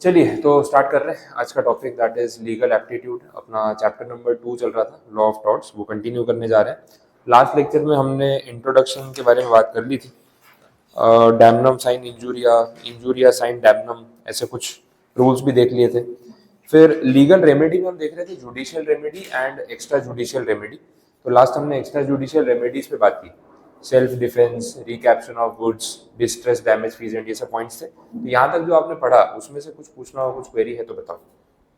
चलिए तो स्टार्ट कर रहे हैं आज का topic, that is legal aptitude. अपना चैप्टर नंबर 2 चल रहा था, लॉ ऑफ टॉर्ट्स, वो कंटिन्यू करने जा रहे हैं। लास्ट लेक्चर में हमने इंट्रोडक्शन के बारे में बात कर ली थी। Damnum sine injuria, injuria sine damnum, ऐसे कुछ रूल्स भी देख लिए थे। फिर लीगल रेमेडी में हम देख रहे थे judicial remedy and extra judicial remedy. तो लास्ट हमने एक्स्ट्रा जुडिशियल रेमेडीज पे बात की, self defence, recaption of goods, distress, damage fees and ये सब पॉइंट्स थे। तो यहाँ तक जो आपने पढ़ा उसमें से कुछ पूछना हो, कुछ क्वेरी है तो बताओ।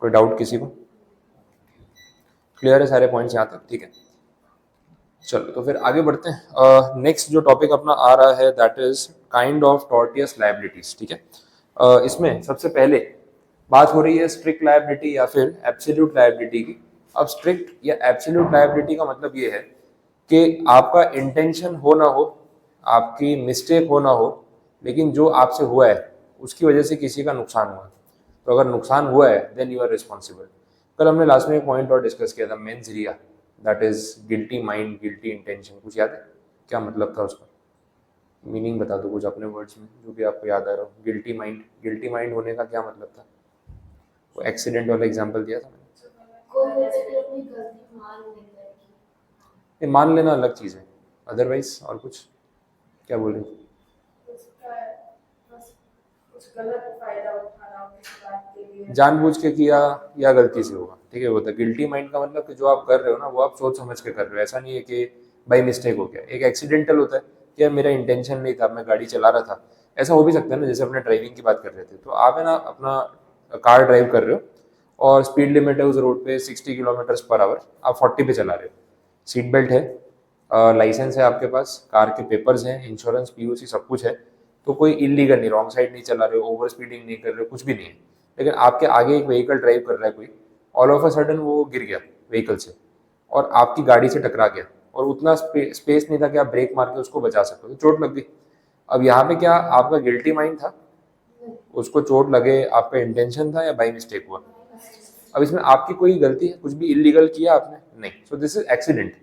कोई डाउट किसी को? क्लियर है सारे पॉइंट्स यहाँ तक? ठीक है, चलो तो फिर आगे बढ़ते हैं। नेक्स्ट जो टॉपिक अपना आ रहा है that is kind of tortious liabilities. ठीक है, इसमें सबसे पहले बात हो रही है स्ट्रिक्ट लायबिलिटी या फिर एब्सोल्यूट लायबिलिटी की। अब स्ट्रिक्ट या एब्सोल्यूट लायबिलिटी का मतलब ये है कि आपका इंटेंशन हो ना हो, आपकी मिस्टेक हो ना हो, लेकिन जो आपसे हुआ है उसकी वजह से किसी का नुकसान हुआ, तो अगर नुकसान हुआ है देन यू आर रिस्पॉन्सिबल। कल हमने लास्ट में एक पॉइंट और डिस्कस किया था, mains Riya, that is guilty mind, guilty intention. कुछ याद है क्या मतलब था उसका? मीनिंग बता दो कुछ अपने वर्ड्स में, जो भी आपको याद आ रहा हो। गिल्टी माइंड, गिल्टी माइंड होने का क्या मतलब था? वो एक्सीडेंट वाला एग्जांपल दिया था मैंने। ये मान लेना अलग चीज़ है, अदरवाइज और कुछ क्या बोल रहे हो? जानबूझ के किया या गलती से हुआ, ठीक है। वो था गिल्टी माइंड का मतलब कि जो आप कर रहे हो ना वो आप सोच समझ के कर रहे हो, ऐसा नहीं है कि बाई मिस्टेक हो गया। एक एक्सीडेंटल होता है कि यार मेरा इंटेंशन नहीं था, मैं गाड़ी चला रहा था। ऐसा हो भी सकता है ना, जैसे अपने ड्राइविंग की बात कर रहे थे, तो आप है ना अपना कार ड्राइव कर रहे हो और स्पीड लिमिट है उस रोड पे 60 किलोमीटर पर आवर, आप 40 पे चला रहे हो, सीट बेल्ट है, लाइसेंस है आपके पास, कार के पेपर्स हैं, इंश्योरेंस, पीयूसी, सब कुछ है, तो कोई इलीगल नहीं, रॉन्ग साइड नहीं चला रहे हो, ओवर स्पीडिंग नहीं कर रहे हो, कुछ भी नहीं है। लेकिन आपके आगे एक व्हीकल ड्राइव कर रहा है कोई, ऑल ऑफ अ सडन वो गिर गया व्हीकल से और आपकी गाड़ी से टकरा गया, और उतना स्पेस नहीं था कि आप ब्रेक मार के उसको बचा सको, तो चोट लग गई। अब यहाँ पे क्या आपका गिल्टी माइंड था, उसको चोट लगे, आपका इंटेंशन था या बाई मिस्टेक हुआ? अब इसमें आपकी कोई गलती है, कुछ भी इलीगल किया आपने नहीं, सो दिस इज एक्सीडेंट।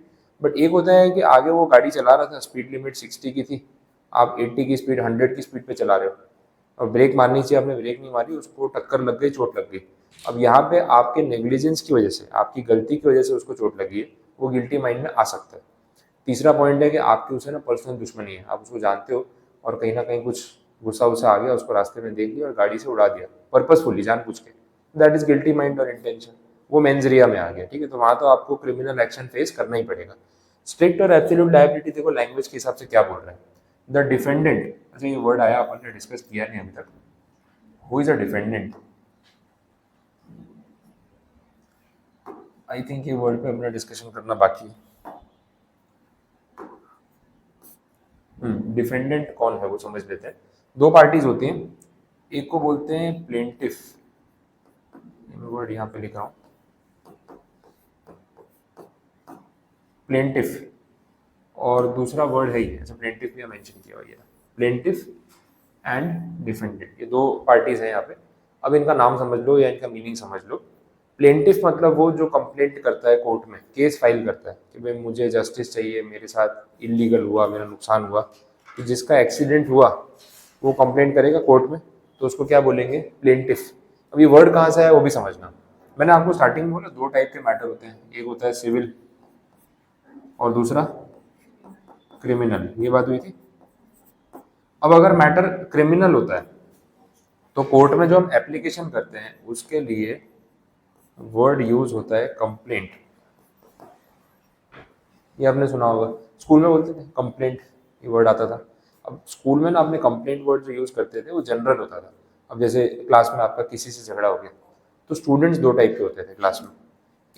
बट एक होता है कि आगे वो गाड़ी चला रहा था, स्पीड लिमिट 60 की थी, आप 80 की स्पीड, 100 की स्पीड पे चला रहे हो और ब्रेक मारनी चाहिए, आपने ब्रेक नहीं मारी, उसको टक्कर लग गई, चोट लग गई। अब यहाँ पे आपके नेग्लिजेंस की वजह से, आपकी गलती की वजह से उसको चोट लगी है, वो गिल्टी माइंड में आ सकता है। तीसरा पॉइंट है कि आपकी उसे ना पर्सनल दुश्मनी है, आप उसको जानते हो और कहीं ना कहीं कुछ गुस्सा वुस्सा आ गया, उसको रास्ते में देख लिया और गाड़ी से उड़ा दिया पर्पसफुली, जानबूझ के, दैट इज गिल्टी माइंड और इंटेंशन, वो मेंजरिया में आ गया। ठीक है, तो वहां तो आपको क्रिमिनल एक्शन फेस करना ही पड़ेगा। स्ट्रिक्ट और एब्सोल्यूट लायबिलिटी देखो लैंग्वेज के हिसाब से क्या बोल रहा है, द डिफेंडेंट। अच्छा ये वर्ड आया, अपन ने डिस्कस किया नहीं अभी तक, who is a defendant? I think ये वर्ड पे अपना डिस्कशन करना बाकी है। डिफेंडेंट कौन है वो समझ लेते हैं। दो पार्टीज होती हैं, एक को बोलते हैं प्लेंटिफ, मैं वर्ड यहाँ पे लिख रहा हूँ, प्लेंटिफ, और दूसरा वर्ड है ही, अच्छा प्लेंटिफ भी मेंशन किया हुआ है, प्लेंटिफ एंड डिफेंडेंट, ये दो पार्टीज हैं यहाँ पे। अब इनका नाम समझ लो या इनका मीनिंग समझ लो। प्लेंटिफ मतलब वो जो कंप्लेंट करता है कोर्ट में, केस फाइल करता है कि भाई मुझे जस्टिस चाहिए, मेरे साथ इलीगल हुआ, मेरा नुकसान हुआ। तो जिसका एक्सीडेंट हुआ वो कंप्लेंट करेगा कोर्ट में, तो उसको क्या बोलेंगे? प्लेंटिफ। अब ये वर्ड कहाँ से है वो भी समझना। मैंने आपको स्टार्टिंग में बोला दो टाइप के मैटर होते हैं, एक होता है सिविल और दूसरा क्रिमिनल, ये बात हुई थी। अब अगर मैटर क्रिमिनल होता है तो कोर्ट में जो हम एप्लीकेशन करते हैं उसके लिए वर्ड यूज होता है कंप्लेंट। ये आपने सुना होगा, स्कूल में बोलते थे कंप्लेंट, ये वर्ड आता था। अब स्कूल में ना अपने कंप्लेंट वर्ड जो यूज करते थे वो जनरल होता था। अब जैसे क्लास में आपका किसी से झगड़ा हो गया, तो स्टूडेंट्स दो टाइप के होते थे क्लास में।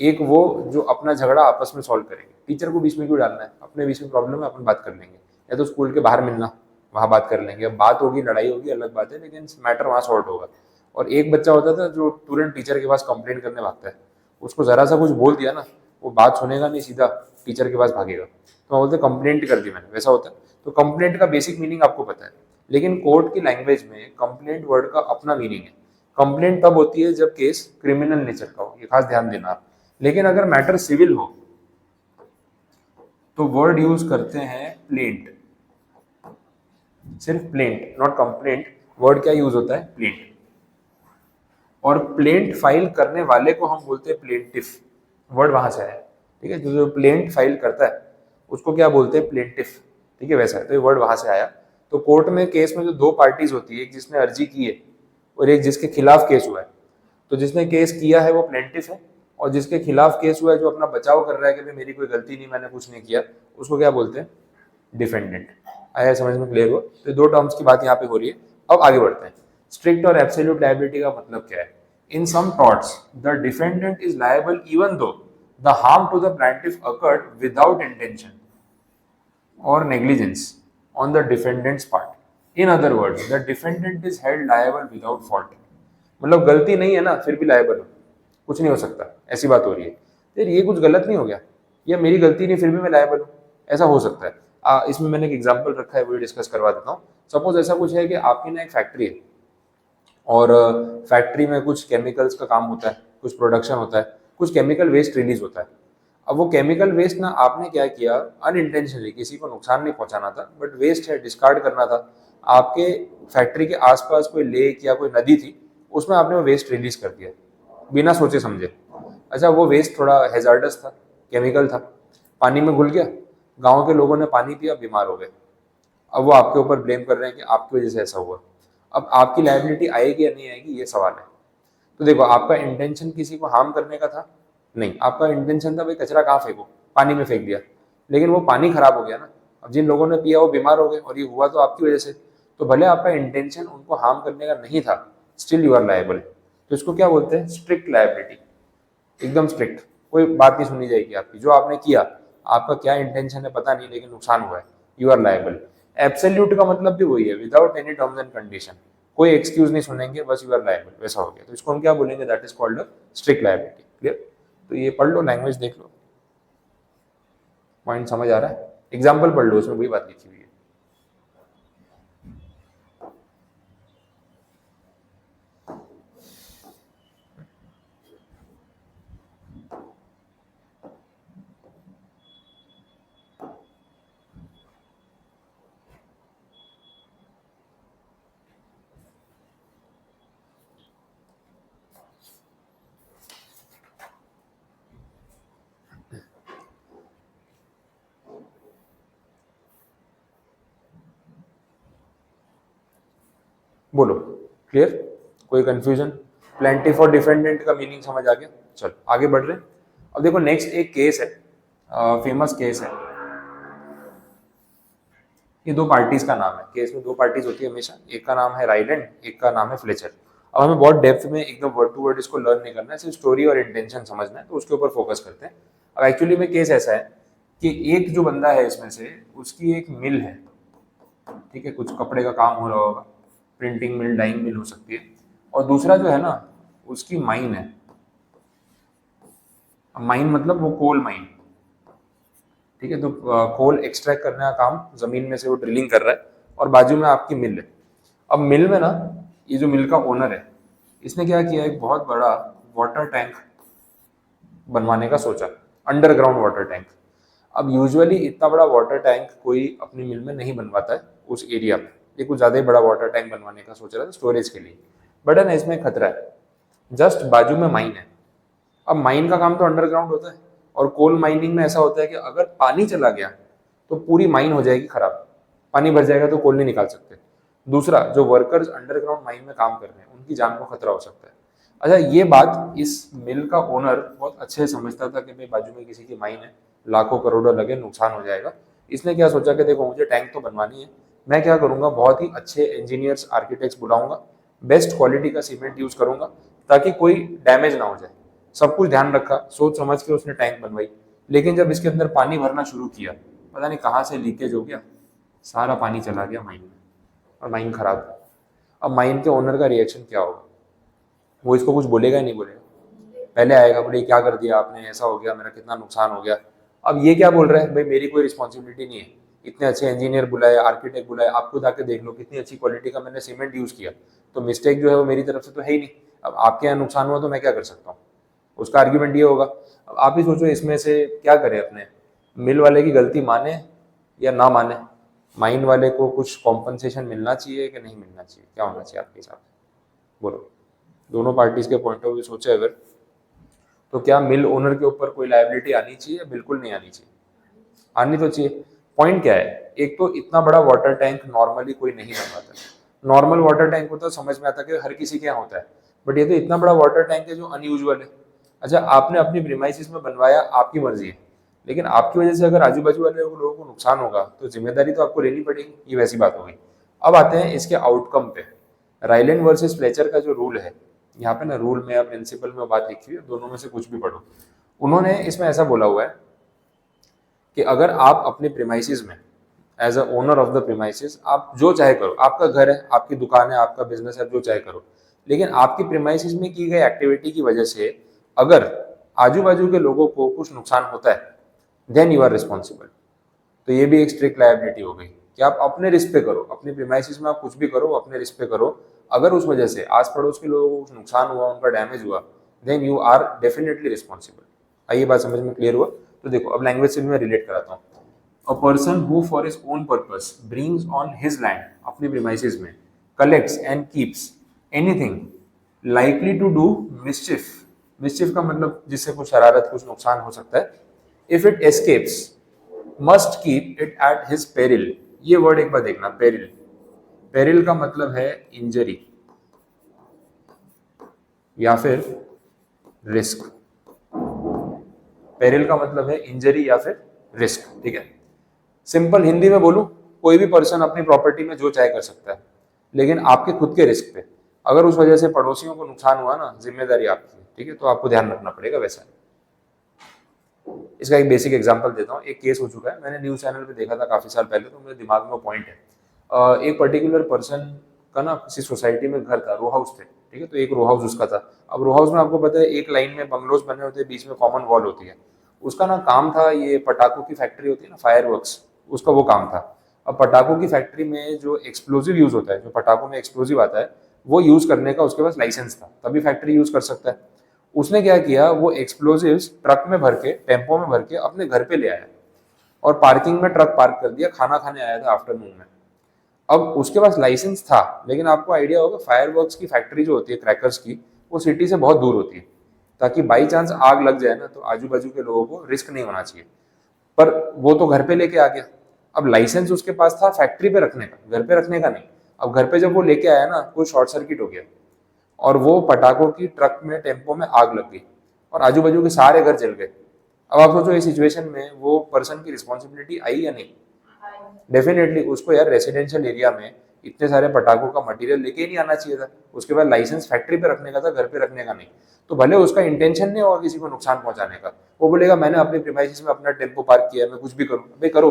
एक वो जो अपना झगड़ा आपस में सॉल्व करेंगे, टीचर को बीच में क्यों डालना है, अपने बीच में प्रॉब्लम है अपन बात कर लेंगे, या तो स्कूल के बाहर मिलना, वहाँ बात कर लेंगे। अब बात होगी, लड़ाई होगी, अलग बात है, लेकिन मैटर वहाँ सॉल्व होगा। और एक बच्चा होता था जो तुरंत टीचर के पास कंप्लेंट करने भागता है, उसको जरा सा कुछ बोल दिया ना, वो बात सुनेगा नहीं, सीधा टीचर के पास भागेगा, तो बोलते कंप्लेंट कर दी मैंने, वैसा होता है। तो कंप्लेंट का बेसिक मीनिंग आपको पता है, लेकिन कोर्ट की लैंग्वेज में कंप्लेंट वर्ड का अपना मीनिंग है। कंप्लेंट तब होती है जब केस क्रिमिनल नेचर का हो, ये खास ध्यान देना आप। लेकिन अगर मैटर सिविल हो तो वर्ड यूज करते हैं प्लेंट, सिर्फ प्लेंट, नॉट कंप्लेंट। वर्ड क्या यूज होता है, प्लेंट। और प्लेंट फाइल करने वाले को हम बोलते हैं प्लेंटिफ, वर्ड वहां से आया, ठीक है। जो प्लेंट फाइल करता है उसको क्या बोलते हैं, प्लेंटिफ, ठीक है, वैसा है, तो ये वर्ड वहां से आया। तो कोर्ट में केस में जो दो पार्टीज होती है, एक जिसने अर्जी की है और एक जिसके खिलाफ केस हुआ है। तो जिसने केस किया है वो प्लेंटिफ है, और जिसके खिलाफ केस हुआ है, जो अपना बचाव कर रहा है कि भाई मेरी कोई गलती नहीं, मैंने कुछ नहीं किया, उसको क्या बोलते हैं, डिफेंडेंट। आया समझ में, क्लियर हुआ। तो दो टर्म्स की बात यहाँ पे हो रही है। अब आगे बढ़ते हैं। स्ट्रिक्ट और एब्सोल्यूट लायबिलिटी का मतलब क्या है। In some torts the defendant is liable even though the harm to the plaintiff occurred without intention or negligence on the defendant's part. In other words, the defendant is held liable without fault. मतलब गलती नहीं है ना, फिर भी liable हो, कुछ नहीं हो सकता, ऐसी बात हो रही है। यार ये कुछ गलत नहीं हो गया, या मेरी गलती नहीं फिर भी मैं लायबल हूँ, ऐसा हो सकता है। इसमें मैंने एक एग्जांपल रखा है, वो डिस्कस करवा देता हूँ। सपोज ऐसा कुछ है कि आपकी ना एक फैक्ट्री है, और फैक्ट्री में कुछ केमिकल्स का काम होता है, कुछ प्रोडक्शन होता है, कुछ केमिकल वेस्ट रिलीज होता है। अब वो केमिकल वेस्ट ना आपने क्या किया, अनइंटेंशनली, किसी को नुकसान नहीं पहुंचाना था, बट वेस्ट है, डिस्कार्ड करना था। आपके फैक्ट्री के आसपास कोई लेक या कोई नदी थी, उसमें आपने वो वेस्ट रिलीज कर दिया बिना सोचे समझे। अच्छा, वो वेस्ट थोड़ा हेजार्डस था, केमिकल था, पानी में घुल गया, गांव के लोगों ने पानी पिया, बीमार हो गए। अब वो आपके ऊपर ब्लेम कर रहे हैं कि आपकी वजह से ऐसा हुआ। अब आपकी लायबिलिटी आएगी या नहीं आएगी, ये सवाल है। तो देखो, आपका इंटेंशन किसी को हार्म करने का था नहीं, आपका इंटेंशन था भाई कचरा कहाँ फेंको, पानी में फेंक दिया, लेकिन वो पानी खराब हो गया ना। अब जिन लोगों ने पिया वो बीमार हो गए, और ये हुआ तो आपकी वजह से। तो भले आपका इंटेंशन उनको हार्म करने का नहीं था, स्टिल यू आर लायबल। तो इसको क्या बोलते हैं, स्ट्रिक्ट लायबिलिटी, एकदम स्ट्रिक्ट, कोई बात नहीं सुनी जाएगी आपकी। जो आपने किया, आपका क्या इंटेंशन है पता नहीं, लेकिन नुकसान हुआ है, यू आर लायबल। एब्सोल्यूट का मतलब भी वही है, without any terms and condition, कोई एक्सक्यूज नहीं सुनेंगे, बस यू आर लायबल, वैसा हो गया। तो इसको हम क्या बोलेंगे, that is called strict liability. Clear. तो ये पढ़ लो, लैंग्वेज देख लो, पॉइंट समझ आ रहा है, एग्जाम्पल पढ़ लो, उसमें वही बात लिखी हुई है। बोलो, क्लियर, कोई कंफ्यूजन। प्लेंटिफ और डिफेंडेंट का मीनिंग समझ आ गया। चलो आगे बढ़ रहे हैं। अब देखो नेक्स्ट एक केस है, फेमस केस है। ये दो पार्टीज का नाम है, केस में दो पार्टीज होती है हमेशा, एक का नाम है राइडेंड, एक का नाम है फ्लेचर। अब हमें बहुत डेप्थ में एकदम वर्ड टू वर्ड इसको लर्न नहीं करना है, सिर्फ स्टोरी और इंटेंशन समझना है, तो उसके ऊपर फोकस करते हैं। अब एक्चुअली में केस ऐसा है कि एक जो बंदा है इसमें से, उसकी एक मिल है, ठीक है, कुछ कपड़े का काम हो रहा होगा, प्रिंटिंग मिल, डाइंग मिल हो सकती है। और दूसरा जो है ना, उसकी माइन है। माइन मतलब वो कोल माइन, ठीक है। तो कोल एक्सट्रैक्ट करने का काम, जमीन में से वो ड्रिलिंग कर रहा है, और बाजू में आपकी मिल है। अब मिल में ना, ये जो मिल का ओनर है, इसने क्या किया, एक बहुत बड़ा वाटर टैंक बनवाने का सोचा, अंडरग्राउंड वाटर टैंक। अब यूजुअली इतना बड़ा वाटर टैंक कोई अपनी मिल में नहीं बनवाता है उस एरिया में, ये कुछ ज़्यादा ही बड़ा वाटर टैंक बनवाने का सोच रहा था स्टोरेज के लिए। बट है ना, इसमें खतरा है, जस्ट बाजू में माइन है। अब माइन का काम तो अंडरग्राउंड होता है, और कोल माइनिंग में ऐसा होता है कि अगर पानी चला गया तो पूरी माइन हो जाएगी खराब, पानी भर जाएगा तो कोल नहीं निकाल सकते। दूसरा, जो वर्कर्स अंडरग्राउंड माइन में काम कर रहे हैं, उनकी जान को खतरा हो सकता है। अच्छा, ये बात इस मिल का ओनर बहुत अच्छे से समझता था कि भाई बाजू में किसी की माइन है, लाखों करोड़ों लगे, नुकसान हो जाएगा। इसने क्या सोचा कि देखो मुझे टैंक तो बनवानी है, मैं क्या करूंगा, बहुत ही अच्छे इंजीनियर्स, आर्किटेक्ट्स बुलाऊंगा, बेस्ट क्वालिटी का सीमेंट यूज करूंगा, ताकि कोई डैमेज ना हो जाए। सब कुछ ध्यान रखा, सोच समझ के उसने टैंक बनवाई। लेकिन जब इसके अंदर पानी भरना शुरू किया, पता नहीं कहाँ से लीकेज हो गया, सारा पानी चला गया माइन में, और माइन खराब। अब माइन के ओनर का रिएक्शन क्या होगा, वो इसको कुछ बोलेगा ही नहीं बोलेगा, पहले आएगा बोले क्या कर दिया आपने, ऐसा हो गया, मेरा कितना नुकसान हो गया। अब ये क्या बोल रहा है, भाई मेरी कोई रिस्पॉन्सिबिलिटी नहीं है, इतने अच्छे इंजीनियर बुलाए, आर्किटेक्ट बुलाए, आप खुद आके देख लो कितनी अच्छी क्वालिटी का मैंने सीमेंट यूज़ किया, तो मिस्टेक जो है वो मेरी तरफ से तो है ही नहीं। अब आपके यहाँ नुकसान हुआ तो मैं क्या कर सकता हूँ, उसका आर्ग्यूमेंट ये होगा। अब आप ही सोचो इसमें से क्या करें, अपने मिल वाले की गलती माने या ना माने। माइन वाले को कुछ कॉम्पनसेशन मिलना चाहिए कि नहीं मिलना चाहिए, क्या होना चाहिए आपके हिसाब से, बोलो। दोनों पार्टीज के पॉइंट ऑफ व्यू सोचे अगर, तो क्या मिल ओनर के ऊपर कोई लायबिलिटी आनी चाहिए या बिल्कुल नहीं आनी चाहिए? आनी तो चाहिए। पॉइंट क्या है, एक तो इतना बड़ा वाटर टैंक नॉर्मली कोई नहीं बनवाता। नॉर्मल वाटर टैंक होता है समझ में आता है कि हर किसी के यहाँ होता है, बट ये तो इतना बड़ा वाटर टैंक है जो अनयूजुअल है। अच्छा, आपने अपनी प्रीमाइसिस में बनवाया, आपकी मर्जी है, लेकिन आपकी वजह से अगर आजू बाजू वाले लोगों को नुकसान होगा तो जिम्मेदारी तो आपको लेनी पड़ेगी, ये वैसी बात हो गई। अब आते हैं इसके आउटकम पे। राइलैंड वर्सेस फ्लेचर का जो रूल है, यहाँ पे ना रूल में या प्रिंसिपल में बात लिखी हुई है, दोनों में से कुछ भी पढ़ो। उन्होंने इसमें ऐसा बोला हुआ है कि अगर आप अपने प्रीमाइसिस में as a owner of the premises आप जो चाहे करो, आपका घर है, आपकी दुकान है, आपका बिजनेस है, जो चाहे करो, लेकिन आपकी प्रीमाइसिस में की गई एक्टिविटी की वजह से अगर आजू बाजू के लोगों को कुछ नुकसान होता है, देन यू आर रिस्पॉन्सिबल। तो ये भी एक स्ट्रिक्ट लायबिलिटी हो गई कि आप अपने रिस्क पे करो, अपनी प्रीमाइसिस में आप कुछ भी करो, अपने रिस्क पे करो। अगर उस वजह से आस पड़ोस के लोगों को कुछ नुकसान हुआ, उनका डैमेज हुआ, then you are definitely responsible. आइए बात समझ में क्लियर हुआ? तो देखो अब लैंग्वेज से भी मैं रिलेट कराता हूँ। A person who for his own purpose brings on his land, अपनी प्रीमाइसिस में, collects and keeps anything likely to do mischief. Mischief का मतलब जिससे कुछ शरारत, कुछ नुकसान हो सकता है। If it escapes must keep it at his peril. ये वर्ड एक बार देखना, पेरिल। पेरिल का मतलब है इंजरी या फिर रिस्क। पेरिल का मतलब है इंजरी या फिर रिस्क, ठीक है। सिंपल हिंदी में बोलूं, कोई भी पर्सन अपनी प्रॉपर्टी में जो चाहे कर सकता है, लेकिन आपके खुद के रिस्क पे। अगर उस वजह से पड़ोसियों को नुकसान हुआ ना, जिम्मेदारी आपकी है, ठीक है, तो आपको ध्यान रखना पड़ेगा। वैसा इसका एक बेसिक एग्जांपल देता हूँ। एक केस हो चुका है, मैंने न्यूज़ चैनल पे देखा था काफ़ी साल पहले, तो मेरे दिमाग में वो पॉइंट है। एक पर्टिकुलर पर्सन का ना किसी सोसाइटी में घर था, रो हाउस थे, ठीक है, तो एक रो हाउस उसका था। अब रो हाउस में आपको पता है एक लाइन में बंगलोज बने होते हैं, बीच में कॉमन वॉल होती है। उसका ना काम था, ये पटाखों की फैक्ट्री होती है ना, फायर वर्क्स, उसका वो काम था। अब पटाखों की फैक्ट्री में जो एक्सप्लोजिव यूज होता है, जो पटाखों में एक्सप्लोजिव आता है, वो यूज करने का उसके पास लाइसेंस था, तभी फैक्ट्री यूज कर सकता है। उसने क्या किया, वो एक्सप्लोजिव्स ट्रक में भर के, टेम्पो में भर के अपने घर पे ले आया और पार्किंग में ट्रक पार्क कर दिया। खाना खाने आया था आफ्टरनून में। अब उसके पास लाइसेंस था, लेकिन आपको आइडिया होगा फायरवर्क्स की फैक्ट्री जो होती है, क्रैकर्स की, वो सिटी से बहुत दूर होती है, ताकि बाई चांस आग लग जाए ना तो आजू बाजू के लोगों को रिस्क नहीं होना चाहिए। पर वो तो घर पे लेके आ गया। अब लाइसेंस उसके पास था फैक्ट्री पे रखने का, घर पे रखने का नहीं। अब घर पे जब वो लेके आया ना, कोई शॉर्ट सर्किट हो गया और वो पटाखों की ट्रक में, टेम्पो में आग लग गई और आजू बाजू के सारे घर जल गए। अब आप सोचो इस सिचुएशन में वो पर्सन की रिस्पॉन्सिबिलिटी आई या नहीं? डेफिनेटली उसको यार रेसिडेंशियल एरिया में इतने सारे पटाखों का मटेरियल लेके ही नहीं आना चाहिए था। उसके बाद लाइसेंस फैक्ट्री पे रखने का था, घर पे रखने का नहीं। तो भले उसका इंटेंशन नहीं होगा किसी को नुकसान पहुंचाने का, वो बोलेगा मैंने अपने प्रीमाइसिस में अपना टेम्पो पार्क किया है, मैं कुछ भी करूँ, भाई करो,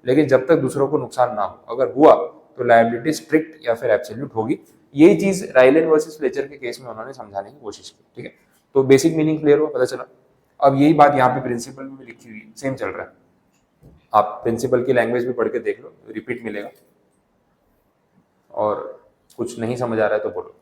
लेकिन जब तक दूसरों को नुकसान ना हो। अगर हुआ तो लायबिलिटी स्ट्रिक्ट या फिर एब्सोल्यूट होगी। यही चीज राइलैंड वर्सेस फ्लेचर के केस में उन्होंने समझाने की कोशिश की, ठीक है। तो बेसिक मीनिंग क्लियर हुआ, पता चला। अब यही बात यहाँ पे प्रिंसिपल में भी लिखी हुई, सेम चल रहा है। आप प्रिंसिपल की लैंग्वेज भी पढ़ के देख लो, रिपीट मिलेगा। और कुछ नहीं समझ आ रहा है तो बोलो।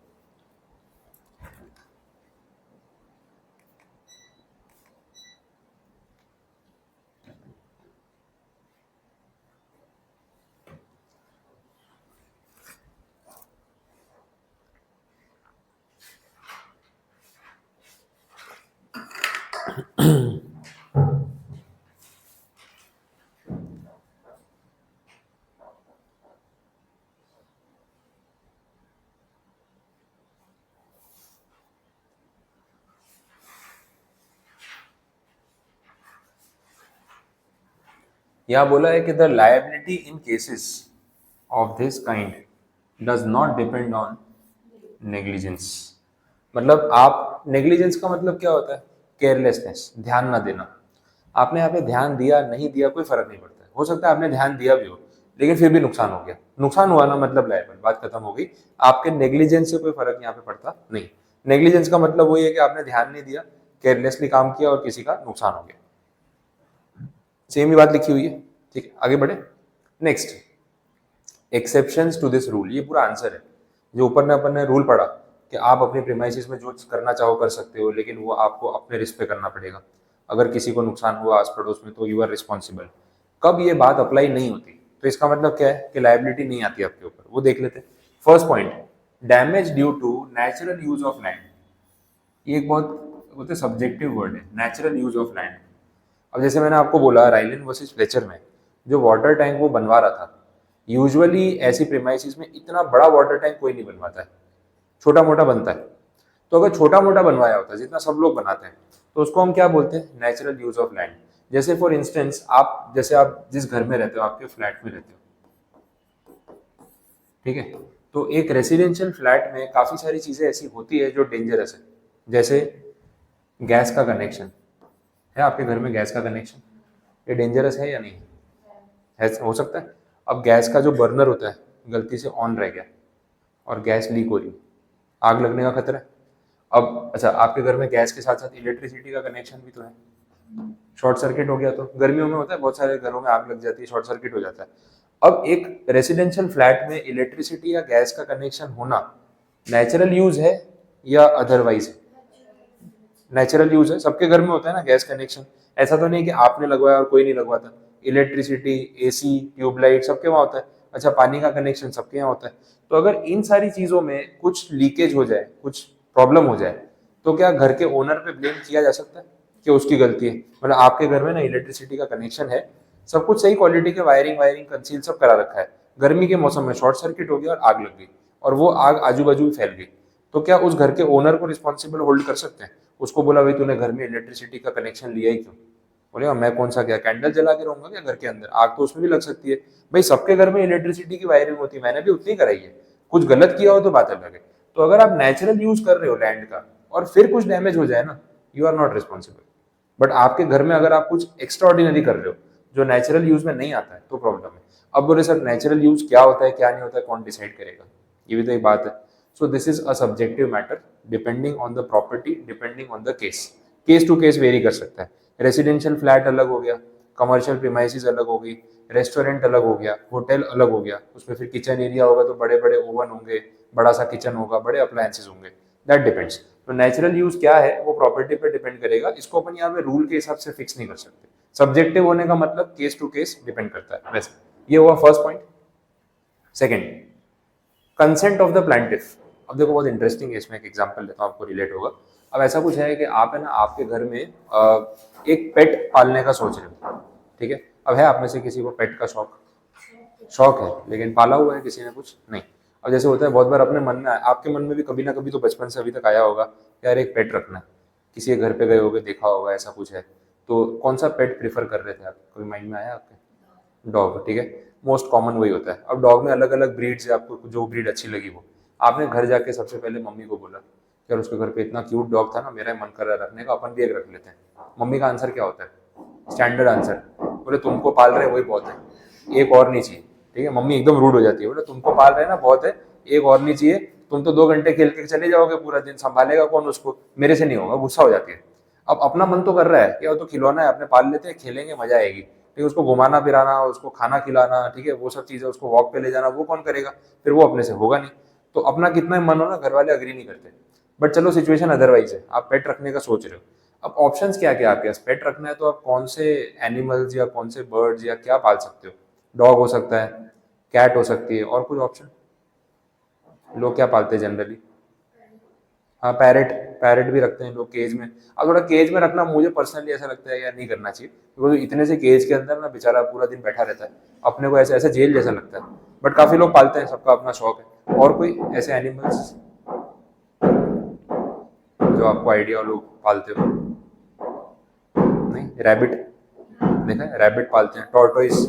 यहाँ बोला है कि the liability in cases of this kind does not depend on negligence. मतलब आप, नेग्लिजेंस का मतलब क्या होता है? केयरलेसनेस, ध्यान ना देना। आपने यहाँ पे ध्यान दिया नहीं दिया कोई फर्क नहीं पड़ता है। हो सकता है आपने ध्यान दिया भी हो, लेकिन फिर भी नुकसान हो गया, नुकसान हुआ ना मतलब लायबल, बात खत्म हो गई। आपके नेग्लिजेंस से कोई फर्क यहाँ पे पड़ता नहीं। नेग्लिजेंस का मतलब वही है कि आपने ध्यान नहीं दिया, केयरलेसली काम किया और किसी का नुकसान हो गया। सेम ही बात लिखी हुई है, ठीक है। आगे बढ़े। Next, exceptions to this rule, ये पूरा आंसर है। जो ऊपर ने अपन ने रूल पढ़ा कि आप अपने प्रीमाइसिस में जो करना चाहो कर सकते हो, लेकिन वो आपको अपने रिस्क पे करना पड़ेगा। अगर किसी को नुकसान हुआ आस पड़ोस में तो यू आर रिस्पॉन्सिबल। कब ये बात अप्लाई नहीं होती? तो इसका मतलब क्या है कि लायबिलिटी नहीं आती आपके ऊपर, वो देख लेते हैं। First point, damage due to natural use of land. ये एक बहुत बोलते सब्जेक्टिव वर्ड है, नेचुरल यूज ऑफ लैंड। अब जैसे मैंने आपको बोला राइलिन वर्सेस फ्लेचर में, जो वाटर टैंक वो बनवा रहा था, यूजुअली ऐसी प्रीमाइसिस में इतना बड़ा वाटर टैंक कोई नहीं बनवाता है, छोटा मोटा बनता है। तो अगर छोटा मोटा बनवाया होता है जितना सब लोग बनाते हैं, तो उसको हम क्या बोलते हैं, नेचुरल यूज ऑफ लैंड। जैसे फॉर इंस्टेंस आप जिस घर में रहते हो, आपके फ्लैट में रहते हो, ठीक है, तो एक रेसिडेंशियल फ्लैट में काफी सारी चीजें ऐसी होती है जो डेंजरस है। जैसे गैस का कनेक्शन है, आपके घर में गैस का कनेक्शन, ये डेंजरस है या नहीं है? हो सकता है। अब गैस का जो बर्नर होता है गलती से ऑन रह गया और गैस लीक हो रही, आग लगने का खतरा है। अब अच्छा, आपके घर में गैस के साथ साथ इलेक्ट्रिसिटी का कनेक्शन भी तो है, शॉर्ट सर्किट हो गया तो गर्मियों में होता है, बहुत सारे घरों में आग लग जाती है, शॉर्ट सर्किट हो जाता है। अब एक रेसिडेंशियल फ्लैट में इलेक्ट्रिसिटी या गैस का कनेक्शन होना नेचुरल यूज है या अदरवाइज है? नेचुरल यूज है, सबके घर में होता है ना गैस कनेक्शन। ऐसा तो नहीं कि आपने लगवाया और कोई नहीं लगवाता। इलेक्ट्रिसिटी, एसी, ट्यूबलाइट सबके वहाँ होता है। अच्छा, पानी का कनेक्शन सबके यहाँ होता है। तो अगर इन सारी चीजों में कुछ लीकेज हो जाए, कुछ प्रॉब्लम हो जाए, तो क्या घर के ओनर पे ब्लेम किया जा सकता है कि उसकी गलती है? मतलब आपके घर में ना इलेक्ट्रिसिटी का कनेक्शन है, सब कुछ सही क्वालिटी के वायरिंग वायरिंग कंसील सब करा रखा है, गर्मी के मौसम में शॉर्ट सर्किट हो गया और आग लग गई, और वो आग आजू बाजू फैल गई, तो क्या उस घर के ओनर को रिस्पॉन्सिबल होल्ड कर सकते हैं? उसको बोला भाई तूने घर में इलेक्ट्रिसिटी का कनेक्शन लिया ही क्यों? बोलेगा मैं कौन सा, क्या कैंडल जला के रहूंगा क्या घर के अंदर? आग तो उसमें भी लग सकती है। भाई सबके घर में इलेक्ट्रिसिटी की वायरिंग होती है, मैंने भी उतनी कराई है, कुछ गलत किया हो तो बात अलग है। तो अगर आप नेचुरल यूज कर रहे हो लैंड का और फिर कुछ डैमेज हो जाए ना, you are not responsible. But आपके घर में अगर आप कुछ एक्स्ट्रा ऑर्डिनरी कर रहे हो जो नेचुरल यूज में नहीं आता है, तो प्रॉब्लम है। अब बोले सर नेचुरल यूज क्या होता है क्या नहीं होता है, कौन डिसाइड करेगा? ये भी तो एक बात है। So this is a subjective matter depending on the property, depending on the case to case vary कर सकता है। रेसिडेंशियल फ्लैट अलग हो गया, कमर्शियल प्रीमाइसिस अलग हो गई, रेस्टोरेंट अलग हो गया, होटल अलग हो गया, उसमें फिर किचन एरिया होगा तो बड़े बड़े ओवन होंगे, बड़ा सा किचन होगा, बड़े अप्लायंसेस होंगे, दैट डिपेंड्स। तो नेचुरल यूज क्या है वो प्रॉपर्टी पे डिपेंड करेगा, इसको अपन यहाँ पे रूल के हिसाब से फिक्स नहीं कर सकते। सब्जेक्टिव होने का मतलब केस टू केस डिपेंड करता है। वैसे ये हुआ first point. Second, consent of the plaintiff. अब देखो बहुत इंटरेस्टिंग है, इसमें एक एग्जांपल देता हूँ, आपको रिलेट होगा। अब ऐसा कुछ है कि आप है ना आपके घर में एक पेट पालने का सोच रहे हो, ठीक है। अब है आप में से किसी को पेट का शौक है, लेकिन पाला हुआ है किसी ने कुछ नहीं। अब जैसे होता है बहुत बार अपने मन में, आपके मन में भी कभी ना कभी तो बचपन से अभी तक आया होगा यार एक पेट रखना है, किसी के घर पे गए होगे देखा होगा ऐसा कुछ है। तो कौन सा पेट प्रीफर कर रहे थे आप, कोई माइंड में आया आपके? डॉग, ठीक है, मोस्ट कॉमन वही होता है। अब डॉग में अलग अलग ब्रीड्स है, आपको जो ब्रीड अच्छी लगी वो आपने घर जाके सबसे पहले मम्मी को बोला यार उसके घर पे इतना क्यूट डॉग था ना, मेरा मन कर रहा है रखने का, अपन भी एक रख लेते हैं। मम्मी का आंसर क्या होता है? स्टैंडर्ड आंसर, बोले तुमको पाल रहे वही बहुत है, एक और नहीं चाहिए। ठीक है, मम्मी एकदम रूड हो जाती है, बोले तुमको पाल रहे ना बहुत है, एक और नहीं चाहिए, तुम तो 2 घंटे खेल के चले जाओगे, पूरा दिन संभालेगा कौन उसको, मेरे से नहीं होगा, गुस्सा हो जाती है। अब अपना मन तो कर रहा है कि वो तो खिलौना है, अपने पाल लेते हैं, खेलेंगे, मजा आएगी, ठीक है, उसको घुमाना फिराना, उसको खाना खिलाना, ठीक है, वो सब चीजें, उसको वॉक पे ले जाना, वो कौन करेगा? फिर वो अपने से होगा नहीं। तो अपना कितना मन हो ना, घर वाले अग्री नहीं करते। बट चलो सिचुएशन अदरवाइज है, आप पेट रखने का सोच रहे हो। अब ऑप्शंस क्या क्या आपके पास, पेट रखना है तो आप कौन से एनिमल्स या कौन से बर्ड्स या क्या पाल सकते हो? डॉग हो सकता है, कैट हो सकती है, और कुछ ऑप्शन? लोग क्या पालते हैं जनरली? हाँ, पैरेट, पैरेट भी रखते हैं लोग केज में। अब थोड़ा केज में रखना मुझे पर्सनली ऐसा लगता है यार नहीं करना चाहिए, क्योंकि इतने से केज के अंदर ना बेचारा पूरा दिन बैठा रहता है, अपने को ऐसा ऐसा जेल जैसा लगता है। बट काफी लोग पालते हैं, सबका अपना शौक है। और कोई ऐसे एनिमल्स जो आपको आइडिया हो लोग पालते हो? नहीं, रैबिट देखा है, रैबिट पालते हैं, टॉर्टोइस।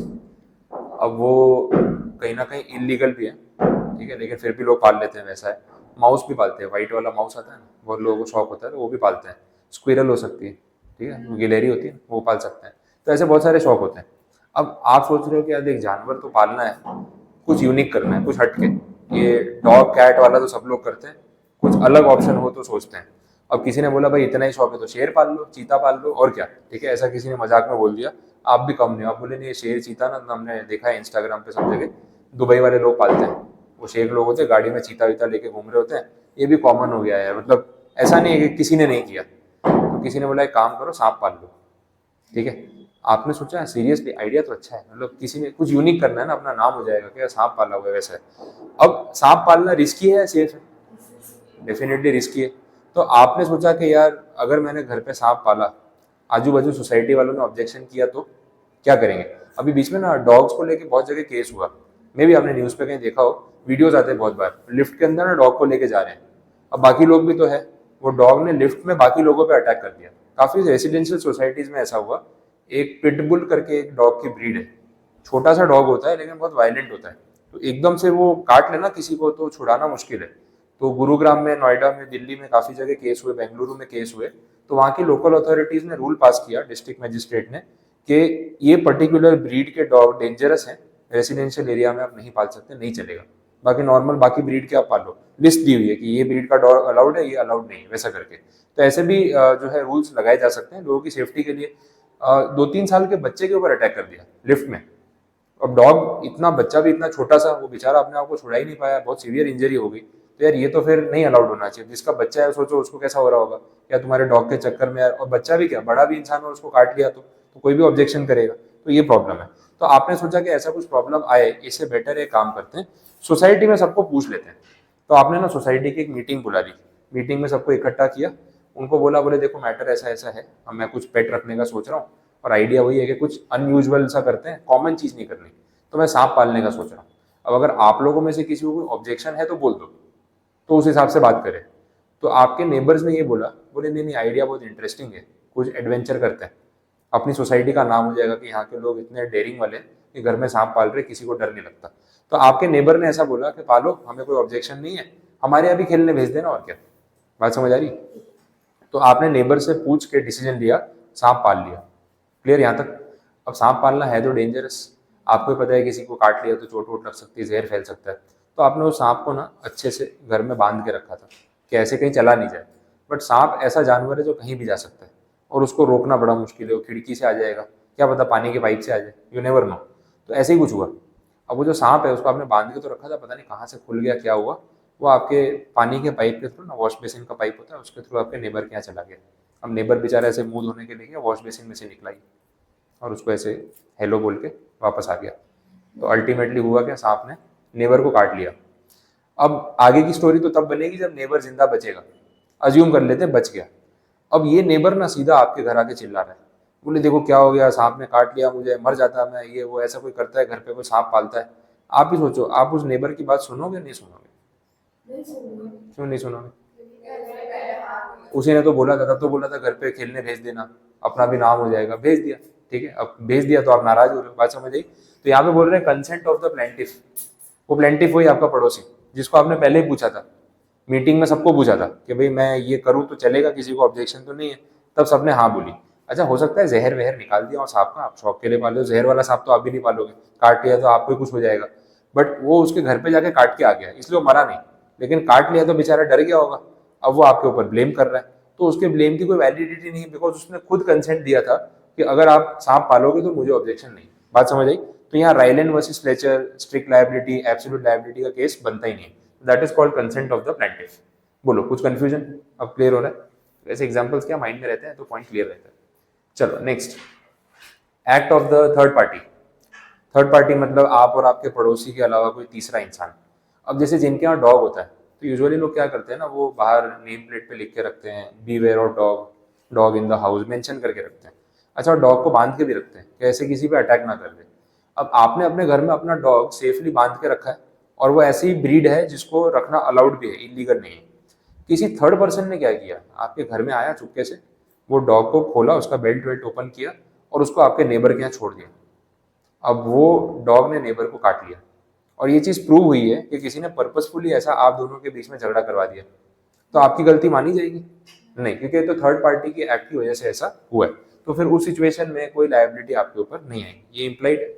अब वो कहीं ना कहीं इलीगल भी है, ठीक है, लेकिन फिर भी लोग पाल लेते हैं, वैसा है। माउस भी पालते हैं, व्हाइट वाला माउस आता है ना, बहुत लोगों को शौक होता है तो वो भी पालते हैं। स्क्विरल हो सकती है, ठीक है, गिलहरी होती है, वो पाल सकते हैं। तो ऐसे बहुत सारे शौक होते हैं। अब आप सोच रहे हो कि यार देख जानवर तो पालना है, कुछ यूनिक करना है, कुछ हटके, ये डॉग कैट वाला तो सब लोग करते हैं, कुछ अलग ऑप्शन हो तो सोचते हैं। अब किसी ने बोला भाई इतना ही शौक है तो शेर पाल लो, चीता पाल लो, और क्या, ठीक है, ऐसा किसी ने मजाक में बोल दिया। आप भी कम नहीं हो, आप बोले नहीं ये शेर चीता ना, हमने देखा है इंस्टाग्राम पे सब जगह, दुबई वाले लोग पालते हैं, वो शेख लोग होते हैं गाड़ी में चीता वीता लेके घूम रहे होते हैं। ये भी कॉमन हो गया है, मतलब ऐसा नहीं है कि किसी ने नहीं किया। तो किसी ने बोला एक काम करो सांप पाल लो, ठीक है। आपने सोचा सीरियसली आइडिया तो अच्छा है, मतलब किसी ने कुछ यूनिक करना है ना, अपना नाम हो जाएगा कि सांप पाला हुआ है वैसा है। अब सांप पालना रिस्की है या सेफ है? डेफिनेटली रिस्की है। तो आपने सोचा कि यार अगर मैंने घर पे सांप पाला, आजू बाजू सोसाइटी वालों ने ऑब्जेक्शन किया तो क्या करेंगे? अभी बीच में ना डॉग्स को लेके बहुत जगह केस हुआ, मे भी आपने न्यूज़ पे कहीं देखा हो, वीडियोज आते हैं बहुत बार, लिफ्ट के अंदर ना डॉग को लेके जा रहे हैं, अब बाकी लोग भी तो है, वो डॉग ने लिफ्ट में बाकी लोगों पे अटैक कर दिया। काफी रेसिडेंशियल सोसाइटीज में ऐसा हुआ। एक पिटबुल करके एक डॉग की ब्रीड है, छोटा सा डॉग होता है लेकिन बहुत वायलेंट होता है, तो एकदम से वो काट लेना किसी को तो छुड़ाना मुश्किल है। तो गुरुग्राम में, नोएडा में, दिल्ली में काफी जगह केस हुए, बेंगलुरु में केस हुए। तो वहाँ की लोकल अथॉरिटीज ने रूल पास किया, डिस्ट्रिक्ट मजिस्ट्रेट ने, कि ये पर्टिकुलर ब्रीड के डॉग डेंजरस हैं, रेसिडेंशियल एरिया में आप नहीं पाल सकते, नहीं चलेगा। बाकी नॉर्मल बाकी ब्रीड के आप पालो, लिस्ट दी हुई है कि ये ब्रीड का डॉग अलाउड है, ये अलाउड नहीं है, वैसा करके। तो ऐसे भी जो है रूल्स लगाए जा सकते हैं लोगों की सेफ्टी के लिए। 2-3 साल के बच्चे के ऊपर अटैक कर दिया लिफ्ट में। अब डॉग इतना, बच्चा भी इतना छोटा सा, वो बेचारा अपने आप को छुड़ा ही नहीं पाया, बहुत सीवियर इंजरी हो गई। तो यार ये तो फिर नहीं अलाउड होना चाहिए। जिसका बच्चा है सोचो उसको कैसा हो रहा होगा, या तुम्हारे डॉग के चक्कर में यार, और बच्चा भी क्या, बड़ा भी इंसान और उसको काट लिया तो कोई भी ऑब्जेक्शन करेगा। तो ये प्रॉब्लम है। तो आपने सोचा कि ऐसा कुछ प्रॉब्लम आए, इससे बेटर एक काम करते हैं, सोसाइटी में सबको पूछ लेते हैं। तो आपने ना सोसाइटी की एक मीटिंग बुला ली, मीटिंग में सबको इकट्ठा किया, उनको बोला, बोले देखो मैटर ऐसा ऐसा है, अब मैं कुछ पेट रखने का सोच रहा हूँ, और आइडिया वही है कि कुछ अनयूजुअल सा करते हैं, कॉमन चीज़ नहीं करनी, तो मैं सांप पालने का सोच रहा हूँ। अब अगर आप लोगों में से किसी को कोई ऑब्जेक्शन है तो बोल दो, तो उस हिसाब से बात करें। तो आपके नेबर्स ने ये बोला, बोले नहीं नहीं आइडिया बहुत इंटरेस्टिंग है, कुछ एडवेंचर करते हैं, अपनी सोसाइटी का नाम हो जाएगा कि यहाँ के लोग इतने डेयरिंग वाले हैं कि घर में सांप पाल रहे, किसी को डर नहीं लगता। तो आपके नेबर ने ऐसा बोला कि पालो, हमें कोई ऑब्जेक्शन नहीं है, हमारे यहाँ भी खेलने भेज देना, और क्या। बात समझ आ रही? तो आपने नेबर से पूछ के डिसीजन लिया, सांप पाल लिया। क्लियर यहाँ तक? अब सांप पालना है तो डेंजरस, आपको पता है किसी को काट लिया तो चोट वोट लग सकती है, जहर फैल सकता है। तो आपने उस सांप को ना अच्छे से घर में बांध के रखा था कि ऐसे कहीं चला नहीं जाए। बट सांप ऐसा जानवर है जो कहीं भी जा सकता है, और उसको रोकना बड़ा मुश्किल है, वो खिड़की से आ जाएगा, क्या पता पानी के पाइप से आ जाए, यू नेवर नो। तो ऐसे ही कुछ हुआ। अब वो जो सांप है उसको आपने बांध के तो रखा था, पता नहीं कहाँ से खुल गया, क्या हुआ, वो आपके पानी के पाइप के थ्रू ना, वॉश बेसिन का पाइप होता है उसके थ्रू आपके नेबर के यहाँ चला गया। अब नेबर बेचारा ऐसे मुंह धोने के लिए गया, वॉश बेसिन में से निकला ही, और उसको ऐसे हेलो बोल के वापस आ गया। तो अल्टीमेटली हुआ क्या, सांप ने नेबर को काट लिया। अब आगे की स्टोरी तो तब बनेगी जब नेबर जिंदा बचेगा, अज्यूम कर लेते बच गया। अब ये नेबर ना सीधा आपके घर आके चिल्ला रहा है, बोले देखो क्या हो गया, सांप ने काट लिया मुझे, मर जाता मैं, ये वो, ऐसा कोई करता है घर पे, कोई सांप पालता है? आप ही सोचो, आप उस नेबर की बात सुनोगे नहीं सुनोगे? क्यों नहीं सुनोगे? उसी ने तो बोला था, तब तो बोला था घर पे खेलने भेज देना, अपना भी नाम हो जाएगा, भेज दिया। ठीक है, अब भेज दिया तो आप नाराज हो रहे हो, बात समझ आई? तो यहाँ पे बोल रहे हैं कंसेंट ऑफ द प्लेंटिफ। वो प्लेंटिफ वही आपका पड़ोसी जिसको आपने पहले ही पूछा था, मीटिंग में सबको पूछा था कि भाई मैं ये करूँ तो चलेगा, किसी को ऑब्जेक्शन तो नहीं है, तब सबने हाँ बोली। अच्छा हो सकता है जहर वहर निकाल दिया और सांप का, आप शौक के लिए पालो, जहर वाला सांप तो आप भी नहीं पालोगे, काट लिया तो आपको ही कुछ हो जाएगा। बट वो उसके घर पे जाके काट के आ गया, इसलिए वो मरा नहीं, लेकिन काट लिया तो बेचारा डर गया होगा, अब वो आपके ऊपर ब्लेम कर रहा है। तो उसके ब्लेम की कोई वैलिडिटी नहीं, बिकॉज उसने खुद कंसेंट दिया था कि अगर आप सांप पालोगे तो मुझे ऑब्जेक्शन नहीं। बात समझ आई? तो यहाँ Rylands versus Fletcher, strict liability, absolute liability का केस बनता ही नहीं, that is called consent of the plaintiff. बोलो कुछ कंफ्यूजन? अब क्लियर हो रहा है? ऐसे एग्जांपल्स क्या माइंड में रहते हैं तो पॉइंट क्लियर रहता है। चलो next, act of the third party. Third party मतलब आप और आपके पड़ोसी के अलावा कोई तीसरा इंसान। अब जैसे जिनके यहाँ डॉग होता है तो यूजुअली लोग क्या करते हैं ना, वो बाहर नेम प्लेट पे लिख के रखते हैं, beware of dog, dog in the house mention करके रखते हैं। अच्छा, डॉग को बांध के भी रखते हैं कि ऐसे किसी पे अटैक ना कर दे। अब आपने अपने घर में अपना डॉग सेफली बांध के रखा है, और वो ऐसी ब्रीड है जिसको रखना अलाउड भी है, इलीगल नहीं है। किसी थर्ड पर्सन ने क्या किया, आपके घर में आया चुपके से, वो डॉग को खोला, उसका बेल्ट वेल्ट ओपन किया, और उसको आपके नेबर के यहाँ छोड़ दिया। अब वो डॉग ने नेबर को काट लिया, और ये चीज प्रूव हुई है कि किसी ने पर्पसफुली ऐसा आप दोनों के बीच में झगड़ा करवा दिया, तो आपकी गलती मानी जाएगी? नहीं, क्योंकि तो थर्ड पार्टी की एक्ट की वजह से ऐसा हुआ है, तो फिर उस सिचुएशन में कोई लायबिलिटी आपके ऊपर नहीं आएगी, ये इंप्लाइड है।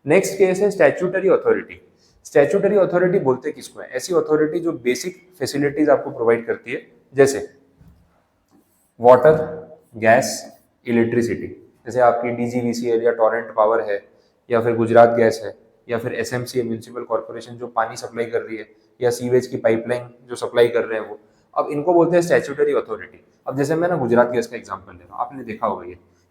नेक्स्ट केस है स्टैट्यूटरी अथॉरिटी। स्टैट्यूटरी अथॉरिटी बोलते किसको है? ऐसी अथॉरिटी जो बेसिक फैसिलिटीज आपको प्रोवाइड करती है, जैसे वाटर, गैस, इलेक्ट्रिसिटी। जैसे आपकी डीजीवीसीएल या टोरेंट पावर है, या फिर गुजरात गैस है, या फिर एसएमसी म्यूनिसिपल कॉर्पोरेशन जो पानी सप्लाई कर रही है, या सीवेज की पाइपलाइन जो सप्लाई कर रहे हैं वो, अब इनको बोलते हैं स्टैट्यूटरी अथॉरिटी। अब जैसे मैं ना गुजरात गैस का एग्जांपल ले रहा हूँ, आपने देखा होगा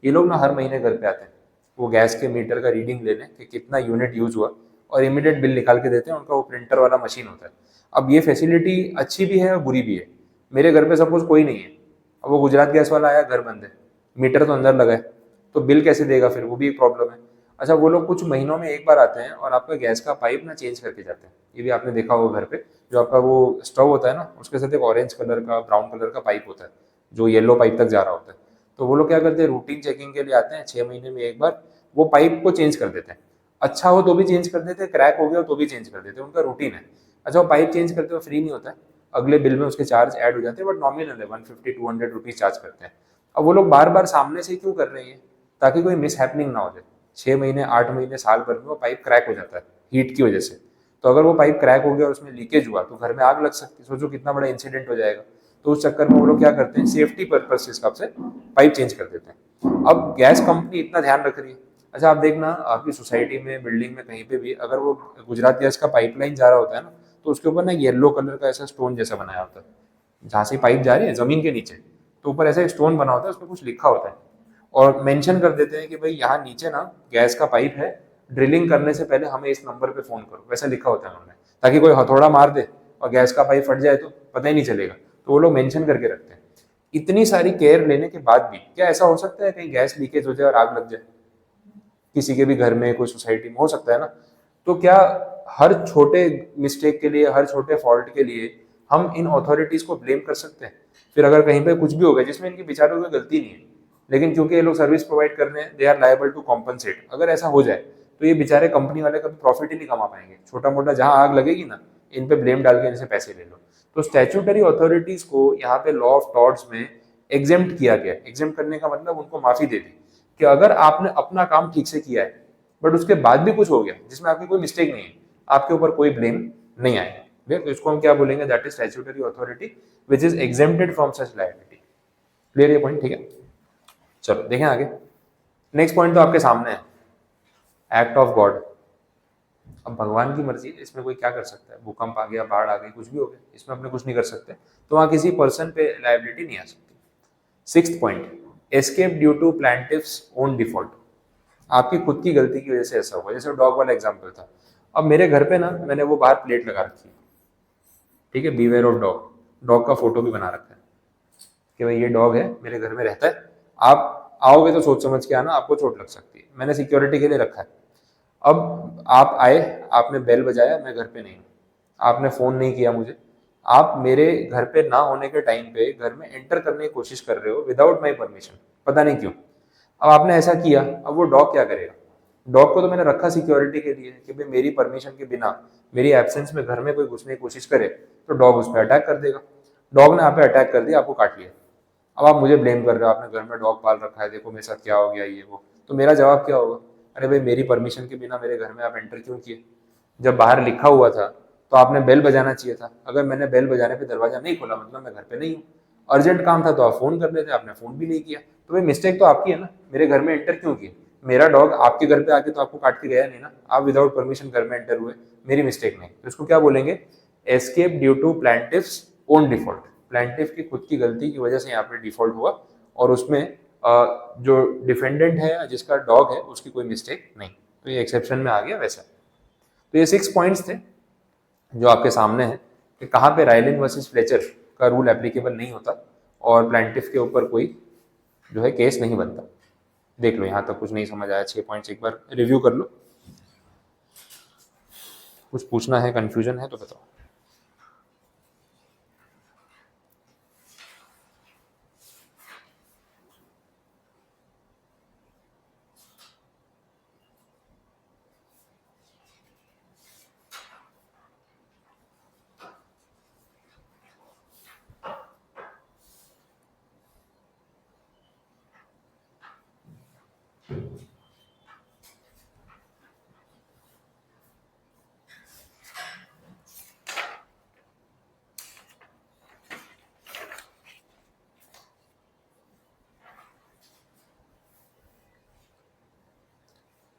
ये लोग ना हर महीने घर पे आते हैं, वो गैस के मीटर का रीडिंग ले लें कि कितना यूनिट यूज हुआ और इमीडिएट बिल निकाल के देते हैं। उनका वो प्रिंटर वाला मशीन होता है। अब ये फैसिलिटी अच्छी भी है और बुरी भी है। मेरे घर पे सपोज कोई नहीं है, अब वो गुजरात गैस वाला आया, घर बंद है, मीटर तो अंदर लगा है, तो बिल कैसे देगा फिर, वो भी एक प्रॉब्लम है। अच्छा, वो लोग कुछ महीनों में एक बार आते हैं और आपका गैस का पाइप ना चेंज करके जाते हैं। ये भी आपने देखा होगा घर पे, जो आपका वो स्टोव होता है ना, उसके साथ एक ऑरेंज कलर का ब्राउन कलर का पाइप होता है जो येलो पाइप तक जा रहा होता है। तो वो लोग क्या करते हैं, रूटीन चेकिंग के लिए आते हैं, 6 महीने में एक बार वो पाइप को चेंज कर देते हैं। अच्छा हो तो भी चेंज कर देते हैं, क्रैक हो गया हो तो भी चेंज कर देते हैं, उनका रूटीन है। अच्छा, वो पाइप चेंज करते हुए फ्री नहीं होता है, अगले बिल में उसके चार्ज ऐड हो जाते हैं, बट नॉमिनल है, 150-200 रुपीज चार्ज करते हैं। अब वो लोग बार बार सामने से क्यों कर रहे हैं, ताकि कोई मिस हैपनिंग ना हो जाए। 6 महीने, 8 महीने, साल भर में वो पाइप क्रैक हो जाता है हीट की वजह से। तो अगर वो पाइप क्रैक हो गया और उसमें लीकेज हुआ तो घर में आग लग सकती है, सोचो कितना बड़ा इंसिडेंट हो जाएगा। तो उस चक्कर में वो लोग क्या करते हैं, सेफ्टी पर्पज के हिसाब से पाइप चेंज कर देते हैं। अब गैस कंपनी इतना ध्यान रख रही है। अच्छा, आप देखना आपकी सोसाइटी में, बिल्डिंग में, कहीं पे भी अगर वो गुजरात गैस का पाइपलाइन जा रहा होता है ना, तो उसके ऊपर ना येलो कलर का ऐसा स्टोन जैसा बनाया होता है, जहाँ से पाइप जा रही है जमीन के नीचे, तो ऊपर ऐसा एक स्टोन बना होता है, उसमें कुछ लिखा होता है और मेंशन कर देते हैं कि भाई यहाँ नीचे ना गैस का पाइप है, ड्रिलिंग करने से पहले हमें इस नंबर पे फोन करो, वैसा लिखा होता है उन्होंने, ताकि कोई हथौड़ा मार दे और गैस का पाइप फट जाए तो पता ही नहीं चलेगा। तो वो लोग मेंशन करके रखते हैं। इतनी सारी केयर लेने के बाद भी क्या ऐसा हो सकता है कहीं गैस लीकेज हो जाए और आग लग जाए? किसी के भी घर में, कोई सोसाइटी में हो सकता है ना। तो क्या हर छोटे मिस्टेक के लिए, हर छोटे फॉल्ट के लिए हम इन अथॉरिटीज को ब्लेम कर सकते हैं? फिर अगर कहीं पे कुछ भी हो गया जिसमें इनकी बेचारों की गलती नहीं है, लेकिन क्योंकि ये लोग सर्विस प्रोवाइड कर रहे हैं, they are liable to compensate, अगर ऐसा हो जाए तो ये बेचारे कंपनी वाले कभी प्रॉफिट ही नहीं कमा पाएंगे। छोटा मोटा जहां आग लगेगी ना, इन पे ब्लेम डाल के इनसे पैसे ले लो। तो स्टैट्यूटरी अथॉरिटीज को यहाँ पे लॉ ऑफ टॉर्ट्स में एग्जेम्प्ट किया गया। एग्जेम्प्ट करने का मतलब उनको माफी दे दी कि अगर आपने अपना काम ठीक से किया है बट उसके बाद भी कुछ हो गया जिसमें आपकी कोई मिस्टेक नहीं है, आपके ऊपर कोई ब्लेम नहीं आएगा। तो इसको हम क्या बोलेंगे, that is statutory authority which is exempted from such liability. Clear ये पॉइंट? ठीक है, चलो देखें आगे। नेक्स्ट पॉइंट तो आपके सामने है, एक्ट ऑफ गॉड। अब भगवान की मर्जी है, इसमें कोई क्या कर सकता है? भूकंप आ गया, बाढ़ आ गई, कुछ भी हो गया, इसमें अपने कुछ नहीं कर सकते, तो वहां किसी पर्सन पे लायबिलिटी नहीं आ सकती। Sixth point, escape due to plaintiff's own default. आपकी खुद की गलती की वजह से ऐसा हुआ, जैसे डॉग वाला एग्जांपल था। अब मेरे घर पे ना मैंने वो बाहर प्लेट लगा रखी है, ठीक है, बीवेयर ऑफ डॉग, डॉग का फोटो भी बना रखा है कि भाई ये डॉग है, मेरे घर में रहता है, आप आओगे तो सोच समझ के आना, आपको चोट लग सकती है, मैंने सिक्योरिटी के लिए रखा है। अब आप आए, आपने बेल बजाया, मैं घर पे नहीं हूँ, आपने फ़ोन नहीं किया मुझे, आप मेरे घर पे ना होने के टाइम पे घर में एंटर करने की कोशिश कर रहे हो विदाउट माई परमिशन, पता नहीं क्यों। अब आपने ऐसा किया, अब वो डॉग क्या करेगा? डॉग को तो मैंने रखा सिक्योरिटी के लिए कि भाई मेरी परमिशन के बिना, मेरी एब्सेंस में घर में कोई घुसने की कोशिश करे तो डॉग उस पर अटैक कर देगा। डॉग ने आप पे अटैक कर दिया, आपको काट लिया। अब आप मुझे ब्लेम कर रहे हो, आपने घर में डॉग पाल रखा है, देखो मेरे साथ क्या हो गया, ये वो। तो मेरा जवाब क्या होगा? अरे भाई, मेरी परमिशन के बिना मेरे घर में आप एंटर क्यों किए? जब बाहर लिखा हुआ था तो आपने बेल बजाना चाहिए था। अगर मैंने बेल बजाने पे दरवाजा नहीं खोला, मतलब मैं घर पे नहीं हूँ। अर्जेंट काम था तो आप फोन कर लेते, आपने फोन भी नहीं किया, तो भाई मिस्टेक तो आपकी है ना, मेरे घर में एंटर क्यों किए? मेरा डॉग आपके घर पे आके तो आपको काट के गया नहीं ना, आप विदाउट परमिशन घर में एंटर हुए, मेरी मिस्टेक नहीं। तो इसको क्या बोलेंगे? Escape due to plaintiff's own default. Plaintiff की खुद की गलती की वजह से यहाँ पे डिफॉल्ट हुआ और उसमें जो डिफेंडेंट है, जिसका डॉग है, उसकी कोई मिस्टेक नहीं, तो ये एक्सेप्शन में आ गया वैसा। तो ये 6 पॉइंट्स थे जो आपके सामने हैं कि कहाँ पे रायलिन वर्सेस फ्लेचर का रूल एप्लीकेबल नहीं होता और प्लांटिफ के ऊपर कोई जो है केस नहीं बनता। देख लो, यहाँ तक कुछ नहीं समझ आया, 6 पॉइंट्स एक बार रिव्यू कर लो। कुछ पूछना है, कंफ्यूजन है तो बताओ।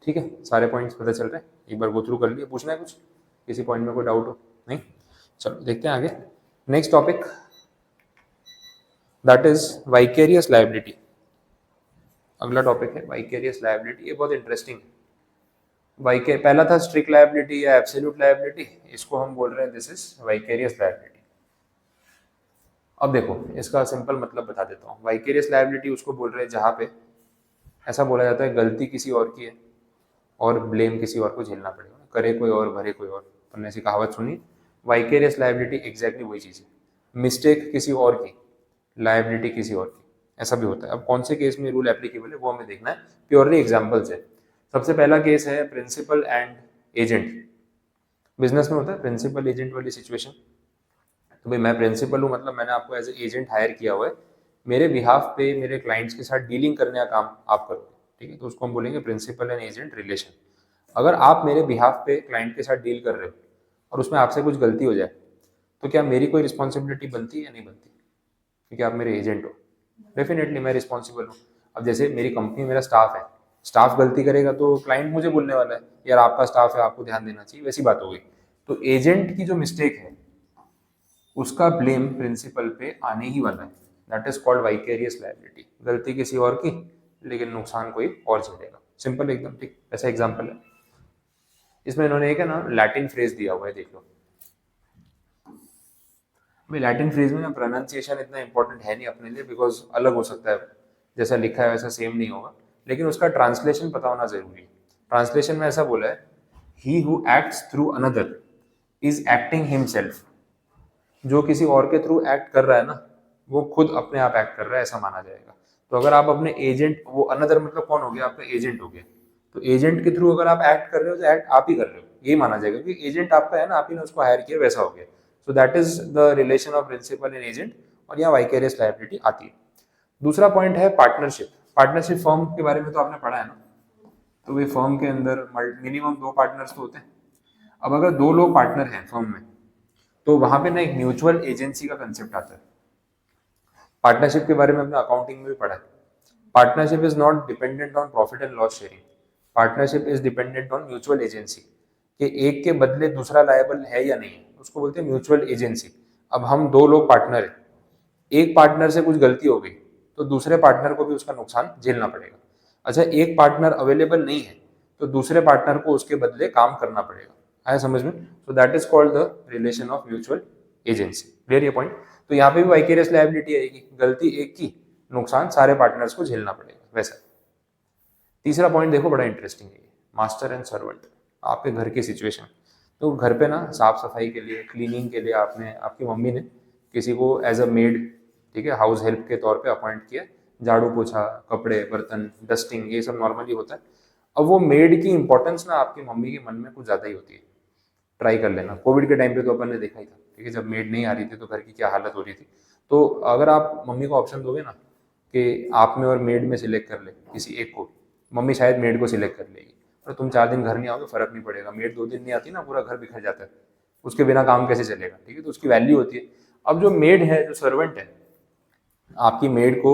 ठीक है, सारे पॉइंट्स पता चल रहे हैं, एक बार गो थ्रू कर लिए। पूछना है कुछ, किसी पॉइंट में कोई डाउट हो? नहीं? चलो देखते हैं आगे। Next topic, that is vicarious liability. अगला टॉपिक है वाइकेरियस लायबिलिटी। ये बहुत इंटरेस्टिंग है। वाइके पहला था स्ट्रिक्ट लायबिलिटी या एब्सोल्यूट लायबिलिटी, इसको हम बोल रहे हैं दिस इज वाइकेरियस लायबिलिटी। अब देखो इसका सिंपल मतलब बता देता हूँ। वाइकेरियस लायबिलिटी उसको बोल रहे हैं जहाँ पे ऐसा बोला जाता है गलती किसी और की है और ब्लेम किसी और को झेलना पड़ेगा, करे कोई और भरे कोई और, तुमने ऐसी कहावत सुनी। वाइकेरियस लायबिलिटी एग्जैक्टली वही चीज़ है, मिस्टेक किसी और की, लायबिलिटी किसी और की, ऐसा भी होता है। अब कौन से केस में रूल एप्लीकेबल है वो हमें देखना है, प्योरली एग्जाम्पल्स है। सबसे पहला केस है प्रिंसिपल एंड एजेंट। बिजनेस में होता है प्रिंसिपल एजेंट वाली सिचुएशन। तो भाई मैं प्रिंसिपल हूँ, मतलब मैंने आपको एज ए एजेंट हायर किया हुआ है, मेरे बिहाफ पे मेरे क्लाइंट्स के साथ डीलिंग करने का काम आप करोगे, ठीक है, तो उसको हम बोलेंगे प्रिंसिपल एंड एजेंट रिलेशन। अगर आप मेरे बिहाफ पे क्लाइंट के साथ डील कर रहे हो और उसमें आपसे कुछ गलती हो जाए, तो क्या मेरी कोई रिस्पॉन्सिबिलिटी बनती है या नहीं बनती? क्योंकि आप मेरे एजेंट हो, डेफिनेटली मैं रिस्पॉन्सिबल हूँ। अब जैसे मेरी कंपनी मेरा स्टाफ है, स्टाफ गलती करेगा तो क्लाइंट मुझे बोलने वाला है यार आपका स्टाफ है आपको ध्यान देना चाहिए, वैसी बात हो गई। तो एजेंट की जो मिस्टेक है उसका ब्लेम प्रिंसिपल पे आने ही वाला है, that is called vicarious liability. गलती किसी और की लेकिन नुकसान कोई और झेलेगा, सिंपल एकदम, ठीक ऐसा एग्जांपल है। इसमें इन्होंने एक है ना लैटिन फ्रेज दिया हुआ है, देख लो। भाई लैटिन फ्रेज में ना प्रोनाउंसिएशन इतना इंपॉर्टेंट है नहीं अपने लिए, बिकॉज अलग हो सकता है, जैसा लिखा है वैसा सेम नहीं होगा, लेकिन उसका ट्रांसलेशन पता होना जरूरी है। ट्रांसलेशन में ऐसा बोला है, he who acts through another is acting himself. जो किसी और के थ्रू एक्ट कर रहा है ना वो खुद अपने आप एक्ट कर रहा है, ऐसा माना जाएगा। तो अगर आप अपने एजेंट, वो अनदर मतलब कौन हो गया, आपका एजेंट हो गया, तो एजेंट के थ्रू अगर आप एक्ट कर रहे हो तो एक्ट आप ही कर रहे हो, ये माना जाएगा, क्योंकि एजेंट आपका है ना, आप ही ने उसको हायर किया, वैसा हो गया। So that is the relation of principal and agent, और यहाँ वाइकेरियस लायबिलिटी आती है। दूसरा पॉइंट है पार्टनरशिप। पार्टनरशिप फर्म के बारे में तो आपने पढ़ा है ना, तो वे फर्म के अंदर मिनिमम 2 पार्टनर्स तो होते हैं। अब अगर 2 लोग पार्टनर हैं फर्म में, तो वहां पे ना एक म्यूचुअल एजेंसी का कंसेप्ट आता है। पार्टनरशिप के बारे में हमने अकाउंटिंग में भी पढ़ा है। Partnership is not dependent on profit and loss sharing, partnership is dependent on mutual agency, कि एक के बदले दूसरा लायबल है या नहीं है, उसको बोलते हैं म्यूचुअल एजेंसी। अब हम 2 लोग पार्टनर हैं, एक पार्टनर से कुछ गलती हो गई तो दूसरे पार्टनर को भी उसका नुकसान झेलना पड़ेगा। अच्छा एक पार्टनर अवेलेबल नहीं है तो दूसरे पार्टनर को उसके बदले काम करना पड़ेगा, आया समझ में? सो that is called the relation of mutual agency. Clear ये पॉइंट? तो यहाँ पे भी वाइकेरियस लायबिलिटी आएगी, गलती एक की, नुकसान सारे पार्टनर्स को झेलना पड़ेगा, वैसा। तीसरा पॉइंट देखो बड़ा इंटरेस्टिंग है, मास्टर एंड सर्वेंट। आपके घर की सिचुएशन, तो घर पे ना साफ सफाई के लिए, क्लीनिंग के लिए आपने, आपकी मम्मी ने किसी को एज अ मेड, ठीक है, हाउस हेल्प के तौर पे अपॉइंट किया, झाड़ू पोछा, कपड़े बर्तन डस्टिंग, ये सब नॉर्मली होता है। अब वो मेड की इंपॉर्टेंस ना आपकी मम्मी के मन में कुछ ज़्यादा ही होती है। ट्राई कर लेना, कोविड के टाइम पे तो अपन ने देखा ही था, ठीक है, जब मेड नहीं आ रही थी तो घर की क्या हालत हो रही थी। तो अगर आप मम्मी को ऑप्शन दोगे ना कि आप में और मेड में सिलेक्ट कर ले किसी एक को, मम्मी शायद मेड को सिलेक्ट कर लेगी। और तुम 4 दिन घर नहीं आओगे फर्क नहीं पड़ेगा, मेड 2 दिन नहीं आती ना पूरा घर बिखर जाता है, उसके बिना काम कैसे चलेगा, ठीक है, तो उसकी वैल्यू होती है। अब जो मेड है, जो सर्वेंट है, आपकी मेड को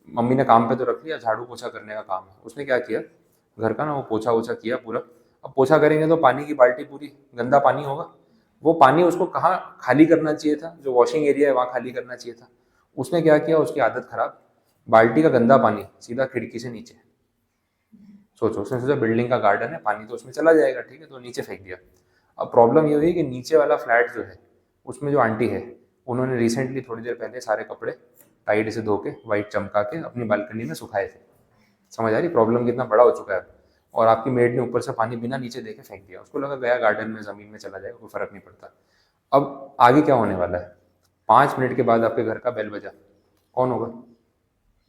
मम्मी ने काम पे तो रख लिया, झाड़ू पोछा करने का काम है, उसने क्या किया घर का ना, वो पोछा वोछा किया पूरा। अब पोछा करेंगे तो पानी की बाल्टी पूरी गंदा पानी होगा, वो पानी उसको कहाँ खाली करना चाहिए था, जो वॉशिंग एरिया है वहाँ खाली करना चाहिए था। उसने क्या किया, उसकी आदत खराब, बाल्टी का गंदा पानी सीधा खिड़की से नीचे। सोचो, उसने सोचा बिल्डिंग का गार्डन है, पानी तो उसमें चला जाएगा, ठीक है, तो नीचे फेंक दिया। अब प्रॉब्लम ये हुई कि नीचे वाला फ्लैट जो है उसमें जो आंटी है, उन्होंने रिसेंटली थोड़ी देर पहले सारे कपड़े टाइड से धो के वाइट चमका के अपनी बालकनी में सुखाए थे। समझ आ रही प्रॉब्लम कितना बड़ा हो चुका है? और आपकी मेड ने ऊपर से पानी बिना नीचे देके फेंक दिया, उसको लगा गया गार्डन में जमीन में चला जाएगा, कोई फर्क नहीं पड़ता। अब आगे क्या होने वाला है, 5 मिनट के बाद आपके घर का बेल बजा, कौन होगा?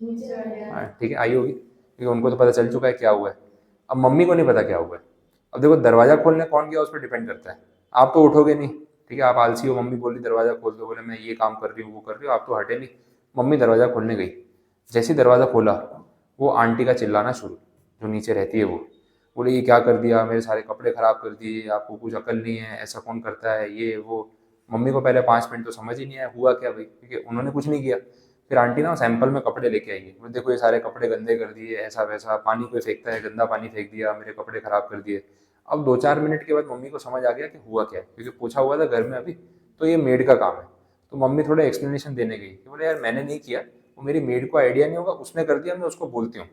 ठीक है, आई होगी, क्योंकि उनको तो पता चल चुका है क्या हुआ है। अब मम्मी को नहीं पता क्या हुआ है। अब देखो दरवाजा खोलने कौन गया उस पर डिपेंड करता है, आप तो उठोगे नहीं, ठीक है, आप आलसी हो, मम्मी बोली दरवाजा खोल दो, बोले मैं ये काम कर रही हूँ वो कर रही हूँ, आप तो हटे नहीं। मम्मी दरवाजा खोलने गई, जैसे ही दरवाजा खोला वो आंटी का चिल्लाना शुरू, जो नीचे रहती है वो, बोले ये क्या कर दिया, मेरे सारे कपड़े खराब कर दिए, आपको कुछ अकल नहीं है, ऐसा कौन करता है ये वो। मम्मी को पहले 5 मिनट तो समझ ही नहीं आया हुआ क्या भाई, क्योंकि उन्होंने कुछ नहीं किया। फिर आंटी ना सैंपल में कपड़े लेके आई है, बोले देखो ये सारे कपड़े गंदे कर दिए, ऐसा वैसा, पानी कोई फेंकता है गंदा पानी फेंक दिया, मेरे कपड़े खराब कर दिए। अब 2-4 मिनट के बाद मम्मी को समझ आ गया कि हुआ क्या है, क्योंकि पूछा हुआ था घर में अभी, तो ये मेड का काम है। तो मम्मी थोड़ा एक्सप्लेनेशन देने गई कि बोले यार मैंने नहीं किया, वो मेरी मेड को आइडिया नहीं होगा, उसने कर दिया, मैं उसको बोलती हूँ।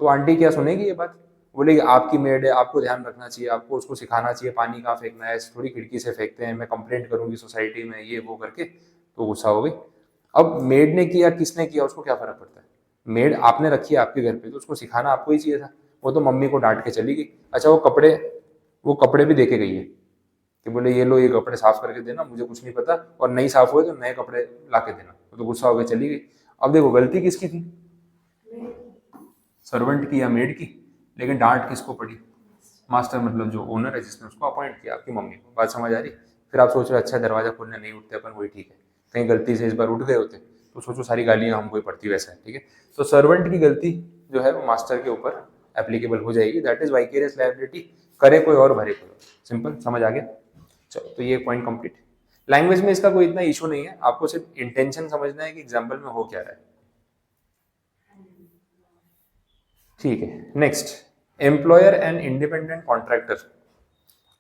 तो आंटी क्या सुनेगी ये बात, बोलेगी आपकी मेड है, आपको ध्यान रखना चाहिए, आपको उसको सिखाना चाहिए पानी कहाँ फेंकना है, ऐसे थोड़ी खिड़की से फेंकते हैं, मैं कंप्लेंट करूंगी सोसाइटी में, ये वो करके तो गुस्सा हो गई। अब मेड ने किया किसने किया उसको क्या फर्क पड़ता है, मेड आपने रखी है आपके घर पे तो उसको सिखाना आपको ही चाहिए था, वो तो मम्मी को डांट के चली गई। अच्छा वो कपड़े भी दे के गई है कि बोले ये लो ये कपड़े साफ करके देना, मुझे कुछ नहीं पता, और नहीं साफ हुए तो नए कपड़े ला के देना, वो तो गुस्सा होकर चली गई। अब देखो गलती किसकी थी, सर्वेंट की या मेड की, लेकिन डांट किसको पड़ी, मास्टर मतलब जो ओनर है जिसने उसको अपॉइंट किया, आपकी मम्मी को। बात समझ आ रही। फिर आप सोच रहे अच्छा दरवाजा खोलने नहीं उठते अपन, वही ठीक है, कहीं गलती से इस बार उठ गए होते तो सोचो सारी गालियां हमको ही पड़ती वैसा है, ठीक है। तो सर्वेंट की गलती जो है वो मास्टर के ऊपर एप्लीकेबल हो जाएगी, दैट इज वाइकेरियस लायबिलिटी, करे कोई और भरे कोई और, सिंपल, समझ आ गया। चलो तो ये पॉइंट कंप्लीट। लैंग्वेज में इसका कोई इतना इशू नहीं है, आपको सिर्फ इंटेंशन समझना है कि एग्जाम्पल में हो क्या रहा है, ठीक है। Next, employer and independent contractor.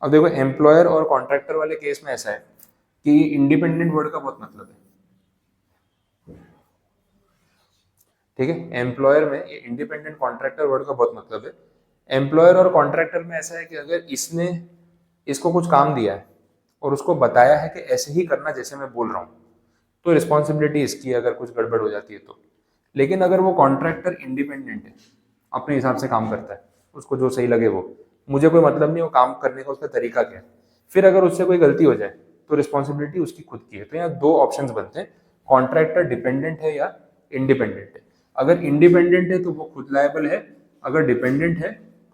अब देखो एम्प्लॉयर और कॉन्ट्रैक्टर वाले केस में ऐसा है कि इंडिपेंडेंट वर्ड का बहुत मतलब है, ठीक है। एम्प्लॉयर में इंडिपेंडेंट कॉन्ट्रैक्टर वर्ड का बहुत मतलब है। एम्प्लॉयर और कॉन्ट्रैक्टर में ऐसा है कि अगर इसने इसको कुछ काम दिया है और उसको बताया है कि ऐसे ही करना जैसे मैं बोल रहा हूँ, तो रिस्पॉन्सिबिलिटी इसकी है अगर कुछ गड़बड़ हो जाती है तो। लेकिन अगर वो कॉन्ट्रैक्टर इंडिपेंडेंट है, अपने हिसाब से काम करता है, उसको जो सही लगे वो, मुझे कोई मतलब नहीं वो काम करने का उसका तरीका क्या है, फिर अगर उससे कोई गलती हो जाए तो रिस्पॉन्सिबिलिटी उसकी खुद की है। तो यहाँ दो ऑप्शंस बनते हैं, कॉन्ट्रैक्टर डिपेंडेंट है या इंडिपेंडेंट है। अगर इंडिपेंडेंट है तो वो खुद लायबल है, अगर डिपेंडेंट है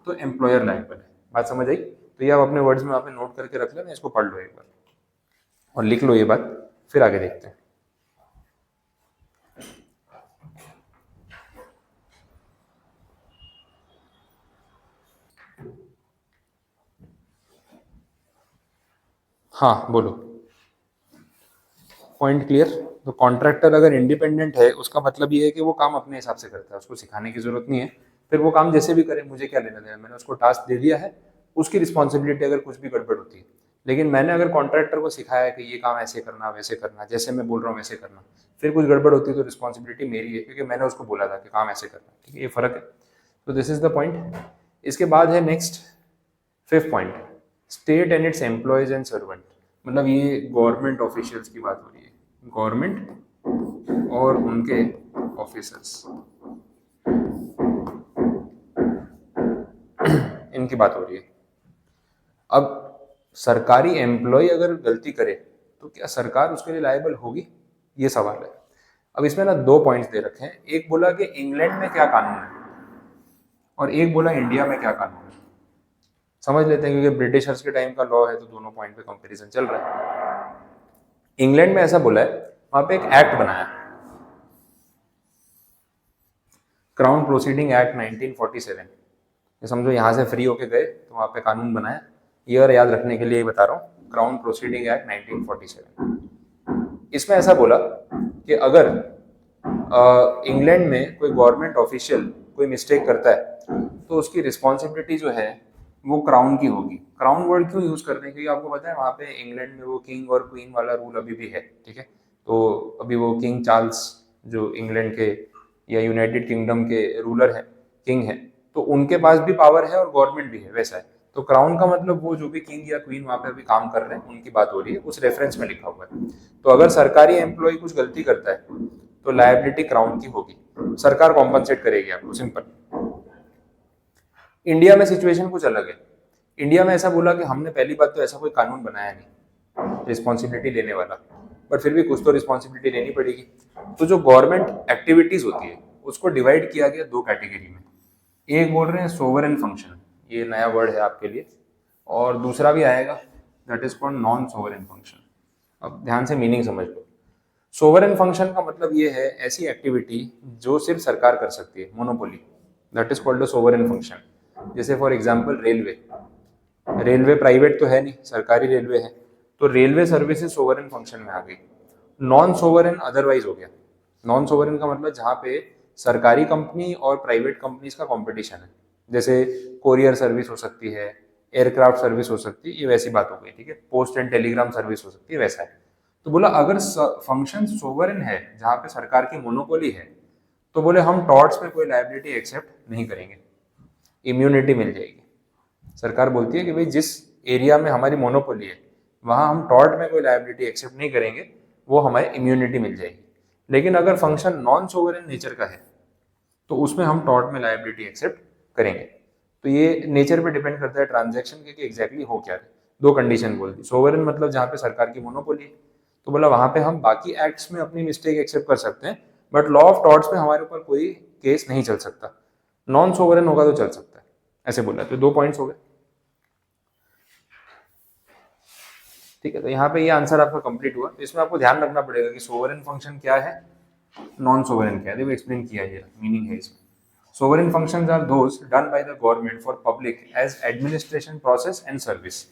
तो एम्प्लॉयर लायबल है। बात समझ आई। तो ये आप अपने वर्ड्स में वहाँ पे नोट करके रख लेना, इसको पढ़ लो एक बार और लिख लो ये बात, फिर आगे देखते हैं। हाँ बोलो, पॉइंट क्लियर। तो कॉन्ट्रैक्टर अगर इंडिपेंडेंट है उसका मतलब ये है कि वो काम अपने हिसाब से करता है, उसको सिखाने की जरूरत नहीं है, फिर वो काम जैसे भी करे, मुझे क्या लेना देना, मैंने उसको टास्क दे दिया है, उसकी रिस्पॉन्सिबिलिटी अगर कुछ भी गड़बड़ होती है। लेकिन मैंने अगर कॉन्ट्रैक्टर को सिखाया है कि ये काम ऐसे करना वैसे करना, जैसे मैं बोल रहा हूँ वैसे करना, फिर कुछ गड़बड़ होती है तो रिस्पॉन्सिबिलिटी मेरी है क्योंकि मैंने उसको बोला था कि काम ऐसे करना, ठीक है, ये फर्क है। तो दिस इज द पॉइंट। इसके बाद है next fifth point, state and it's employees and servant. मतलब ये गवर्नमेंट ऑफिशियल्स की बात हो रही है, गवर्नमेंट और उनके ऑफिसर्स, इनकी बात हो रही है। अब सरकारी एम्प्लॉय अगर गलती करे तो क्या सरकार उसके लिए लायबल होगी, ये सवाल है। अब इसमें ना दो पॉइंट्स दे रखे हैं, एक बोला कि इंग्लैंड में क्या कानून है और एक बोला इंडिया में क्या कानून है। समझ लेते हैं क्योंकि ब्रिटिशर्स के टाइम का लॉ है तो दोनों पॉइंट पे कंपैरिजन चल रहा है। इंग्लैंड में ऐसा बोला है, वहां पे एक एक्ट बनाया, क्राउन प्रोसीडिंग एक्ट 1947। ये समझो यहाँ से फ्री होके गए तो वहाँ पे कानून बनाया, ईयर याद रखने के लिए बता रहा हूँ, क्राउन प्रोसीडिंग एक्ट 1947। इसमें ऐसा बोला कि अगर इंग्लैंड में कोई गवर्नमेंट ऑफिशियल कोई मिस्टेक करता है तो उसकी रिस्पॉन्सिबिलिटी जो है वो क्राउन की होगी। क्राउन वर्ड क्यों यूज करने की, आपको पता है वहाँ पे इंग्लैंड में वो किंग और क्वीन वाला रूल अभी भी है, ठीक है। तो अभी वो किंग चार्ल्स जो इंग्लैंड के या यूनाइटेड किंगडम के रूलर है, किंग है, तो उनके पास भी पावर है और गवर्नमेंट भी है, वैसा है। तो क्राउन का मतलब वो जो भी किंग या क्वीन वहाँ पे अभी काम कर रहे हैं उनकी बात हो रही है, उस रेफरेंस में लिखा हुआ है। तो अगर सरकारी एम्प्लॉय कुछ गलती करता है तो लायबिलिटी क्राउन की होगी, सरकार कॉम्पनसेट करेगी आपको, सिंपल। इंडिया में सिचुएशन कुछ अलग है। इंडिया में ऐसा बोला कि हमने पहली बात तो ऐसा कोई कानून बनाया नहीं रिस्पॉन्सिबिलिटी लेने वाला, बट फिर भी कुछ तो रिस्पॉन्सिबिलिटी लेनी पड़ेगी। तो जो गवर्नमेंट एक्टिविटीज होती है उसको डिवाइड किया गया दो कैटेगरी में, एक बोल रहे हैं सोवरेन फंक्शन, ये नया वर्ड है आपके लिए, और दूसरा भी आएगा that is called non sovereign function. अब ध्यान से मीनिंग समझ लो। सोवरेन फंक्शन का मतलब ये है ऐसी एक्टिविटी जो सिर्फ सरकार कर सकती है, monopoly, that is called a sovereign function. जैसे for example railway, railway private तो है नहीं, सरकारी रेलवे है, तो रेलवे सर्विसेज सोवरेन फंक्शन में आ गई। नॉन सोवरेन अदरवाइज हो गया। नॉन सोवरेन का मतलब जहाँ पे सरकारी कंपनी और प्राइवेट कंपनीज का कंपटीशन है, जैसे कोरियर सर्विस हो सकती है, एयरक्राफ्ट सर्विस हो सकती है, ये वैसी बात हो गई, ठीक है। पोस्ट एंड टेलीग्राम सर्विस हो सकती है, वैसा है। तो बोला अगर फंक्शन सोवरेन है जहाँ पे सरकार की मोनोपोली है तो बोले हम टॉर्ट्स में कोई लायबिलिटी एक्सेप्ट नहीं करेंगे, इम्यूनिटी मिल जाएगी। सरकार बोलती है कि भाई जिस एरिया में हमारी मोनोपोली है वहां हम टॉर्ट में कोई लायबिलिटी एक्सेप्ट नहीं करेंगे, वो हमें इम्यूनिटी मिल जाएगी। लेकिन अगर फंक्शन नॉन सोवरेन नेचर का है तो उसमें हम टॉर्ट में लायबिलिटी एक्सेप्ट करेंगे। तो ये नेचर पे डिपेंड करता है ट्रांजैक्शन के कि एग्जैक्टली हो क्या है। दो कंडीशन बोल दी, सोवरेन मतलब जहाँ पे सरकार की मोनोपोली है, तो बोला वहां पे हम बाकी एक्ट्स में अपनी मिस्टेक एक्सेप्ट कर सकते हैं, बट लॉ ऑफ टॉर्ट्स में हमारे ऊपर कोई केस नहीं चल सकता। नॉन सोवरेन होगा तो चल सकता है, ऐसे बोला। तो 2 पॉइंट्स हो गए, ठीक है। तो यहाँ पे ये आंसर आपका कंप्लीट हुआ। तो इसमें आपको ध्यान रखना पड़ेगा कि सोवरेन फंक्शन क्या है, नॉन सोवरेन क्या है। देखो एक्सप्लेन किया है, मीनिंग है इसमें। Sovereign functions are those done by the government for public as administration process and service.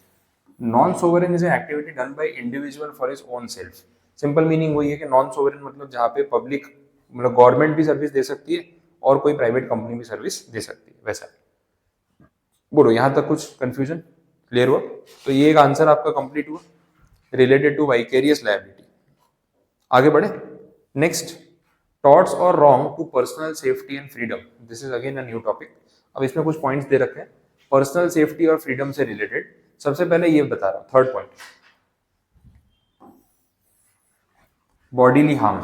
Non sovereign is an activity done by individual for his own self. Simple meaning वही है कि non sovereign मतलब जहाँ पे public मतलब government भी service दे सकती है और कोई प्राइवेट कंपनी भी सर्विस दे सकती है, वैसा। बोलो यहाँ तक कुछ कंफ्यूजन क्लियर हुआ? तो ये एक आंसर आपका कंप्लीट हुआ रिलेटेड टू वाइकेरियस लायबिलिटी। आगे बढ़े नेक्स्ट, टॉर्ट्स और wrong to personal safety and freedom. This is again a new topic. अब इसमें कुछ पॉइंट्स दे रखे हैं पर्सनल सेफ्टी और फ्रीडम से रिलेटेड। सबसे पहले ये बता रहा हूं, थर्ड पॉइंट, बॉडीली हार्म।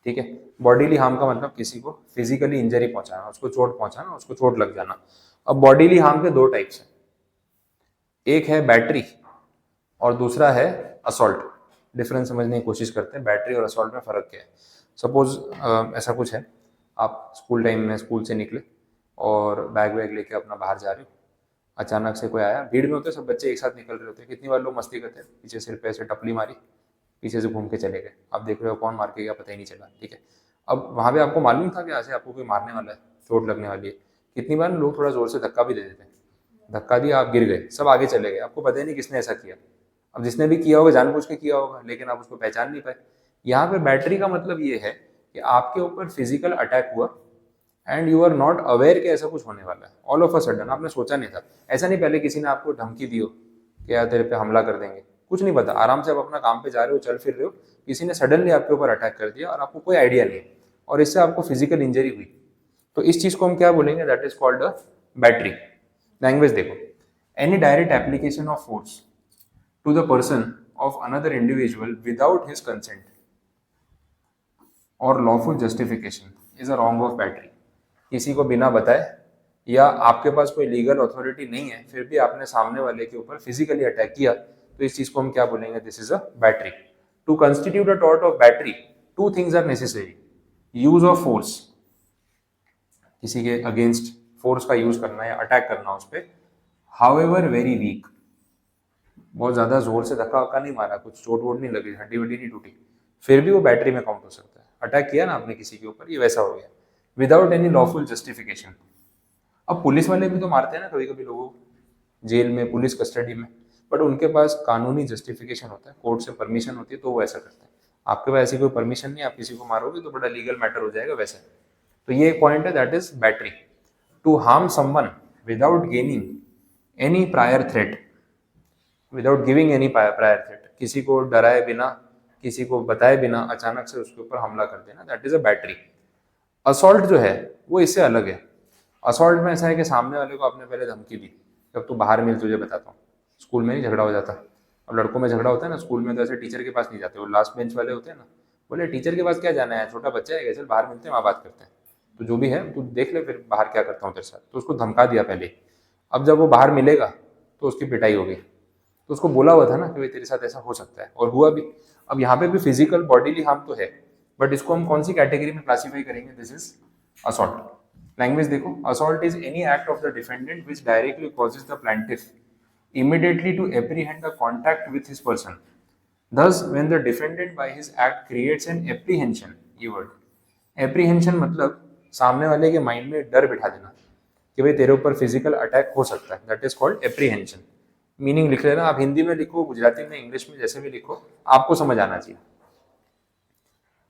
ठीक है, बॉडीली हार्म का मतलब किसी को फिजिकली इंजरी पहुंचाना, उसको चोट पहुंचाना, उसको चोट लग जाना। अब बॉडीली हार्म के 2 टाइप्स हैं, एक है बैटरी और दूसरा है असॉल्ट। डिफरेंस समझने की कोशिश करते हैं, बैटरी और असॉल्ट में फर्क क्या है। सपोज ऐसा कुछ है, आप स्कूल टाइम में स्कूल से निकले और बैग वैग लेके अपना बाहर जा रहे हो, अचानक से कोई आया, भीड़ में होते सब बच्चे एक साथ निकल रहे होते हैं, कितनी बार लोग मस्ती करते हैं, पीछे सिर पे ऐसे टपली मारी, पीछे से घूम के चले गए, आप देख रहे हो कौन मार के गया पता ही नहीं चला। ठीक है, अब वहाँ पे आपको मालूम था कि आज आपको कोई मारने वाला है, चोट लगने वाली है। कितनी बार लोग थोड़ा जोर से धक्का भी दे देते हैं, धक्का दिया आप गिर गए, सब आगे चले गए, आपको पता ही नहीं किसने ऐसा किया। अब जिसने भी किया होगा जानबूझ के किया होगा, लेकिन आप उसको पहचान नहीं पाए। यहाँ पे बैटरी का मतलब ये है कि आपके ऊपर फिजिकल अटैक हुआ and you are not aware कि ऐसा कुछ होने वाला है। ऑल ऑफ अ सडन आपने सोचा नहीं था, ऐसा नहीं पहले किसी ने आपको धमकी दी हो कि यार तेरे पे हमला कर देंगे, कुछ नहीं पता, आराम से आप अपना काम पे जा रहे हो, चल फिर रहे हो, किसी ने सडनली आपके ऊपर अटैक कर दिया और आपको कोई आइडिया नहीं है और इससे आपको फिजिकल इंजरी हुई। तो इस चीज को हम क्या बोलेंगे, that is called a battery. Language देखो, any direct application of force to the person of another individual without his consent or lawful justification is a wrong of battery। किसी को बिना बताए या आपके पास कोई लीगल अथॉरिटी नहीं है फिर भी आपने सामने वाले के ऊपर फिजिकली अटैक किया, तो इस चीज को हम क्या बोलेंगे, this is a battery. To constitute a tort of battery 2 things are necessary, use of force, किसी के अगेंस्ट फोर्स का यूज करना या अटैक करना उस पर, हाउएवर वेरी वीक, बहुत ज्यादा जोर से धक्का वक्का नहीं मारा, कुछ चोट वोट नहीं लगी, हड्डी वड्डी नहीं टूटी, फिर भी वो बैटरी में काउंट हो सकता है। अटैक किया ना आपने किसी के ऊपर, ये वैसा हो गया, विदाउट एनी लॉफुल जस्टिफिकेशन। अब पुलिस वाले भी तो मारते हैं ना कभी कभी लोगों को, जेल में, पुलिस कस्टडी में, बट उनके पास कानूनी जस्टिफिकेशन होता है, कोर्ट से परमिशन होती है तो वो ऐसा करते हैं। आपके पास ऐसी कोई परमिशन नहीं, आप किसी को मारोगे तो बड़ा लीगल मैटर हो जाएगा वैसे। तो ये एक पॉइंट है, that is battery. To harm someone without gaining any prior threat, without giving any prior threat, किसी को डराए बिना, किसी को बताए बिना अचानक से उसके ऊपर हमला कर देना, that is a battery. Assault जो है वो इससे अलग है। असॉल्ट में ऐसा है कि सामने वाले को आपने पहले धमकी दी, जब तू बाहर मिल तुझे बताता हूँ, स्कूल में ही झगड़ा हो जाता। अब लड़कों में झगड़ा होता है ना स्कूल में, तो ऐसे टीचर के पास नहीं जाते, वो लास्ट बेंच वाले होते हैं ना, बोले टीचर के पास क्या जाना है, छोटा बच्चा है, चल बाहर मिलते हैं वहाँ बात करते हैं, तो जो भी है तू देख ले फिर बाहर क्या करता हूँ तेरे साथ। तो उसको धमका दिया पहले। अब जब वो बाहर मिलेगा तो उसकी पिटाई हो गई, तो उसको बोला हुआ था ना कि भाई तेरे साथ ऐसा हो सकता है, और हुआ भी। अब यहाँ पे भी फिजिकल बॉडीली हार्म तो है, बट इसको हम कौन सी कैटेगरी में क्लासीफाई करेंगे, दिस इज असॉल्ट। लैंग्वेज देखो, assault is any act of the defendant which directly causes the plaintiff immediately to apprehend the contact with his person, thus when the defendant by his act creates an apprehension, ये word apprehension मतलब सामने वाले के mind में डर बिठा देना कि भाई तेरे ऊपर फिजिकल अटैक हो सकता है, that is called apprehension. Meaning लिख लेना, आप हिंदी में लिखो, गुजराती में, इंग्लिश में, जैसे भी लिखो, आपको समझ आना चाहिए।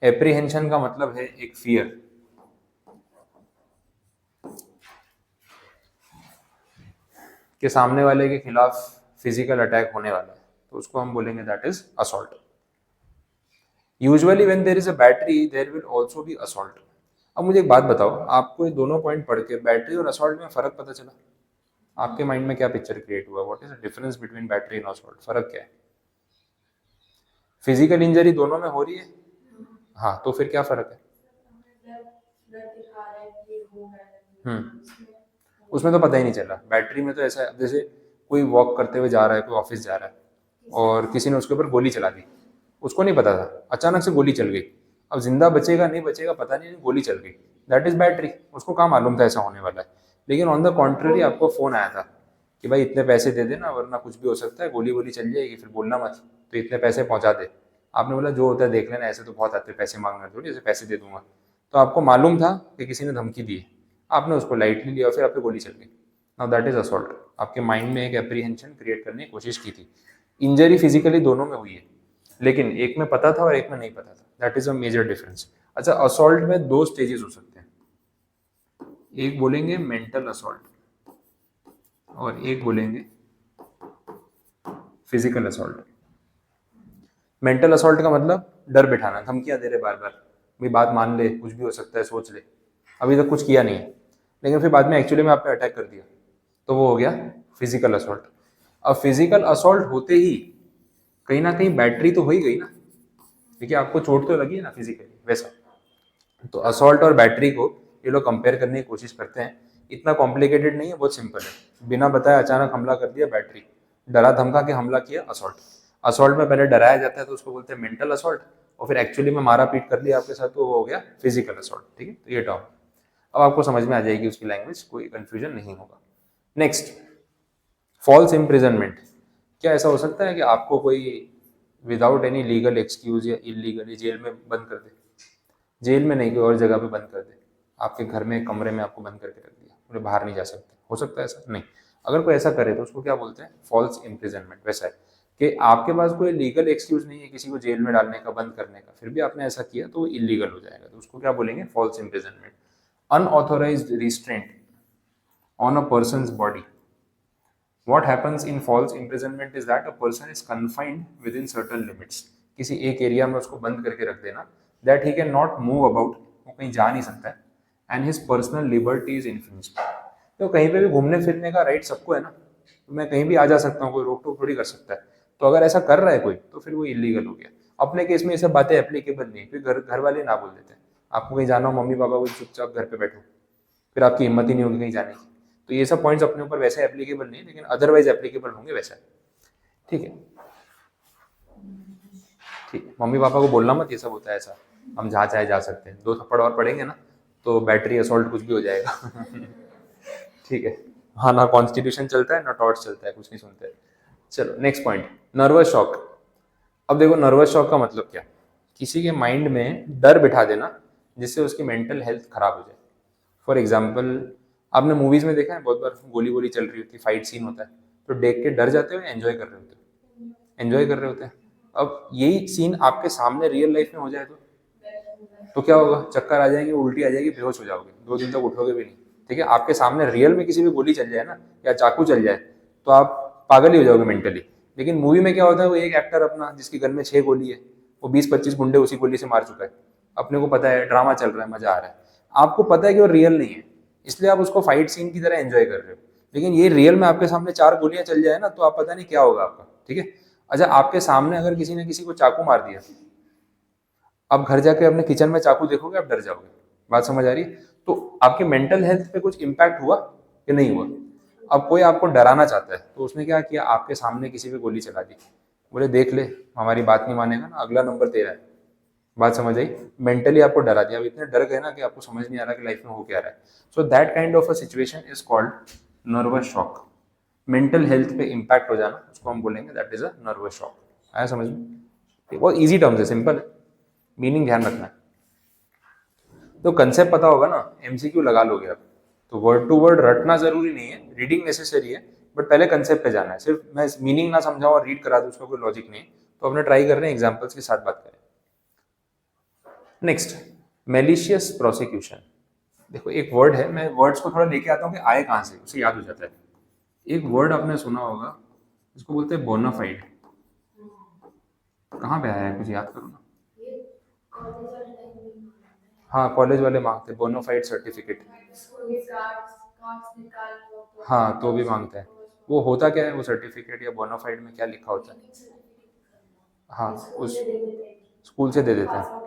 एप्रीहेंशन का मतलब है एक फियर, कि सामने वाले के खिलाफ फिजिकल अटैक होने वाला है, तो उसको हम बोलेंगे that is assault. Usually when there is a battery there will also be assault. अब मुझे एक बात बताओ, आपको ये दोनों पॉइंट पढ़ के बैटरी और असॉल्ट में फ़र्क पता चला? आपके माइंड में क्या पिक्चर क्रिएट हुआ? What is the difference between battery and assault? फ़र्क क्या है? फिजिकल इंजरी दोनों में हो रही है। हाँ, तो फिर क्या फ़र्क है? उसमें तो पता ही नहीं चला। बैटरी में तो ऐसा है, जैसे कोई वॉक करते हुए जा रहा है, कोई ऑफिस जा रहा है और किसी ने उसके ऊपर गोली चला दी, उसको नहीं पता था, अचानक से गोली चल गई। अब जिंदा बचेगा नहीं बचेगा पता नहीं, गोली चल गई, दैट इज बैटरी। उसको कहाँ मालूम था ऐसा होने वाला है। लेकिन ऑन द कॉन्ट्ररी आपको फोन आया था कि भाई इतने पैसे दे देना वरना कुछ भी हो सकता है, गोली वोली चल जाएगी, फिर बोलना मत, तो इतने पैसे पहुंचा दे। आपने बोला जो होता है देख लेना, ऐसे तो बहुत आते हैं पैसे मांगना, थोड़ी ऐसे पैसे दे दूंगा। तो आपको मालूम था कि किसी ने धमकी दी है, आपने उसको लाइटली लिया, फिर आप पे गोली चल गई। Now that is assault. आपके माइंड में एक एप्रीहेंशन क्रिएट करने की कोशिश की थी। इंजरी फिजिकली दोनों में हुई है, लेकिन एक में पता था और एक में नहीं पता था, that is a major difference. अच्छा, असॉल्ट में दो स्टेजेस हो सकते हैं, एक बोलेंगे मेंटल असॉल्ट और एक बोलेंगे फिजिकल असॉल्ट। मेंटल असॉल्ट का मतलब डर बिठाना, धमकियां दे रहे बार बार, भाई बात मान ले, कुछ भी हो सकता है, सोच ले। अभी तक कुछ किया नहीं है, लेकिन फिर बाद में एक्चुअली में आप पे अटैक कर दिया, तो वो हो गया फिजिकल असॉल्ट। अब फिजिकल असॉल्ट होते ही कहीं ना कहीं बैटरी तो हो ही गई ना, देखिए आपको चोट तो लगी है ना फिजिकली, वैसा। तो असॉल्ट और बैटरी को ये लोग कंपेयर करने की कोशिश करते हैं। इतना कॉम्प्लिकेटेड नहीं है, बहुत सिंपल है। बिना बताए अचानक हमला कर दिया बैटरी, डरा धमका के हमला किया असॉल्ट। असॉल्ट में पहले डराया जाता है तो उसको बोलते हैं मेंटल असॉल्ट, और फिर एक्चुअली में मारा पीट कर लिया आपके साथ तो वो हो गया फिजिकल असॉल्ट। ठीक है, तो ये टर्म अब आपको समझ में आ जाएगी, उसकी लैंग्वेज, कोई कंफ्यूजन नहीं होगा। Next, false imprisonment. क्या ऐसा हो सकता है कि आपको कोई विदाउट एनी लीगल एक्सक्यूज या इलीगली जेल में बंद कर दे? जेल में नहीं, कोई और जगह पे बंद कर दे, आपके घर में कमरे में आपको बंद करके रख दिया, बोले बाहर नहीं जा सकते, हो सकता है ऐसा? नहीं। अगर कोई ऐसा करे तो उसको क्या बोलते हैं? False imprisonment. वैसा है कि आपके पास कोई लीगल एक्सक्यूज नहीं है किसी को जेल में डालने का, बंद करने का, फिर भी आपने ऐसा किया तो वो इलीगल हो जाएगा, तो उसको क्या बोलेंगे? False imprisonment. Unauthorised restraint on a person's body. What happens in false imprisonment is that a person is confined within certain limits. किसी एक एरिया में उसको बंद करके रख देना, that he can not move about, वो कहीं जा नहीं सकता है, and his personal liberty is infringed. तो कहीं पे भी घूमने फिरने का राइट सबको है ना, तो मैं कहीं भी आ जा सकता हूँ, कोई रोक टोक थोड़ी कर सकता है। तो अगर ऐसा कर रहा है कोई तो फिर वो इलीगल हो गया। अपने केस में ये सब बातें एप्लीकेबल नहीं, फिर घर वाले ना बोल देते हैं आपको कहीं जाना हो, मम्मी पापा को चुपचाप घर पे बैठो, फिर आपकी हिम्मत ही नहीं होगी कहीं जाने की। तो ये सब पॉइंट्स अपने ऊपर वैसे एप्लीकेबल नहीं, लेकिन अदरवाइज एप्लीकेबल होंगे वैसा। ठीक है, ठीक है, मम्मी पापा को बोलना मत ये सब होता है ऐसा, हम जहाँ चाहे जा सकते हैं, 2 थप्पड़ और पड़ेंगे ना तो बैटरी असॉल्ट कुछ भी हो जाएगा। ठीक है, हाँ ना कॉन्स्टिट्यूशन चलता है ना टॉर्च चलता है, कुछ नहीं सुनते। चलो नेक्स्ट पॉइंट, नर्वस शॉक। अब देखो नर्वस शॉक का मतलब क्या? किसी के माइंड में डर बिठा देना जिससे उसकी मेंटल हेल्थ खराब हो जाए। फॉर एग्जाम्पल, आपने मूवीज में देखा है बहुत बार गोली वोली चल रही होती है, फाइट सीन होता है, तो देख के डर जाते हो या एंजॉय कर रहे होते हो? एंजॉय कर रहे होते हैं। अब यही सीन आपके सामने रियल लाइफ में हो जाए तो क्या होगा? चक्कर आ जाएगी, उल्टी आ जाएगी, बेहोश हो जाओगे, 2 दिन तक उठोगे भी नहीं। ठीक है, आपके सामने रियल में किसी भी गोली चल जाए ना, या चाकू चल जाए, तो आप पागल ही हो जाओगे मेंटली। लेकिन मूवी में क्या होता है, वो एक एक्टर अपना जिसकी गन में 6 गोली है, वो 20-25 गुंडे उसी गोली से मार चुका है। अपने को पता है ड्रामा चल रहा है, मजा आ रहा है, आपको पता है कि वो रियल नहीं है, इसलिए आप उसको फाइट सीन की तरह एंजॉय कर रहे हो। लेकिन ये रियल में आपके सामने 4 गोलियां चल जाए ना, तो आप पता नहीं क्या होगा आपका। ठीक है, अच्छा आपके सामने अगर किसी ने किसी को चाकू मार दिया, आप घर जाके अपने किचन में चाकू देखोगे, आप डर जाओगे। बात समझ आ रही है? तो आपके मेंटल हेल्थ पे कुछ इम्पैक्ट हुआ कि नहीं हुआ? अब कोई आपको डराना चाहता है तो उसने क्या किया, आपके सामने किसी पे गोली चला दी, बोले देख ले हमारी बात नहीं मानेगा ना, अगला नंबर तेरा है। बात समझ आई? मेंटली आपको डरा दिया, अब इतने डर गए ना कि आपको समझ नहीं आ रहा कि लाइफ में हो क्या रहा है। So that kind of a situation is called nervous shock. Mental health पे इम्पैक्ट हो जाना, उसको हम बोलेंगे that is a nervous shock. आया समझ में? बहुत ईजी टर्म्स है, सिंपल है, मीनिंग ध्यान रखना है। तो कंसेप्ट पता होगा ना, एमसीक्यू लगा लोगे आप। तो वर्ड टू वर्ड रटना जरूरी नहीं है, रीडिंग नेसेसरी है, बट पहले कंसेप्ट पे जाना है। सिर्फ मैं मीनिंग ना समझाऊं और रीड करा दूं, उसका कोई लॉजिक नहीं। तो अपने ट्राई कर रहे हैं एग्जाम्पल्स के साथ बात करें। Next, malicious prosecution. देखो एक वर्ड है, मैं वर्ड्स को थोड़ा लेके आता हूँ कि आए कहाँ से, उसे याद हो जाता है। एक वर्ड आपने सुना होगा, इसको बोलते हैं बोनाफाइड। कहाँ पे आया है, कुछ याद करो ना। हाँ कॉलेज वाले मांगते हैं बोनाफाइड सर्टिफिकेट। हाँ तो भी मांगते हैं। वो होता क्या है वो सर्टिफिकेट या बोनाफाइड में क्या लिखा होता है? हाँ उस स्कूल से दे देते हैं,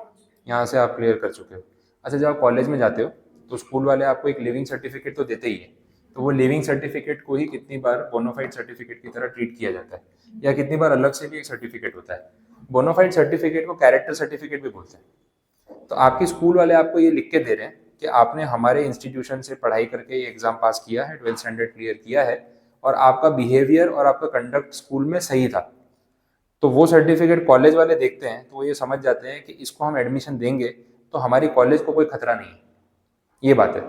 यहाँ से आप क्लियर कर चुके हो। अच्छा जब आप कॉलेज में जाते हो तो स्कूल वाले आपको एक लिविंग सर्टिफिकेट तो देते ही है, तो वो लिविंग सर्टिफिकेट को ही कितनी बार बोनाफाइड सर्टिफिकेट की तरह ट्रीट किया जाता है, या कितनी बार अलग से भी एक सर्टिफिकेट होता है। बोनाफाइड सर्टिफिकेट को कैरेक्टर सर्टिफिकेट भी बोलते हैं। तो आपके स्कूल वाले आपको ये लिख के दे रहे हैं कि आपने हमारे इंस्टीट्यूशन से पढ़ाई करके ये एग्जाम पास किया है, 12th स्टैंडर्ड क्लियर किया है, और आपका बिहेवियर और आपका कंडक्ट स्कूल में सही था। तो वो सर्टिफिकेट कॉलेज वाले देखते हैं तो वो ये समझ जाते हैं कि इसको हम एडमिशन देंगे तो हमारी कॉलेज को कोई खतरा नहीं है। ये बात है।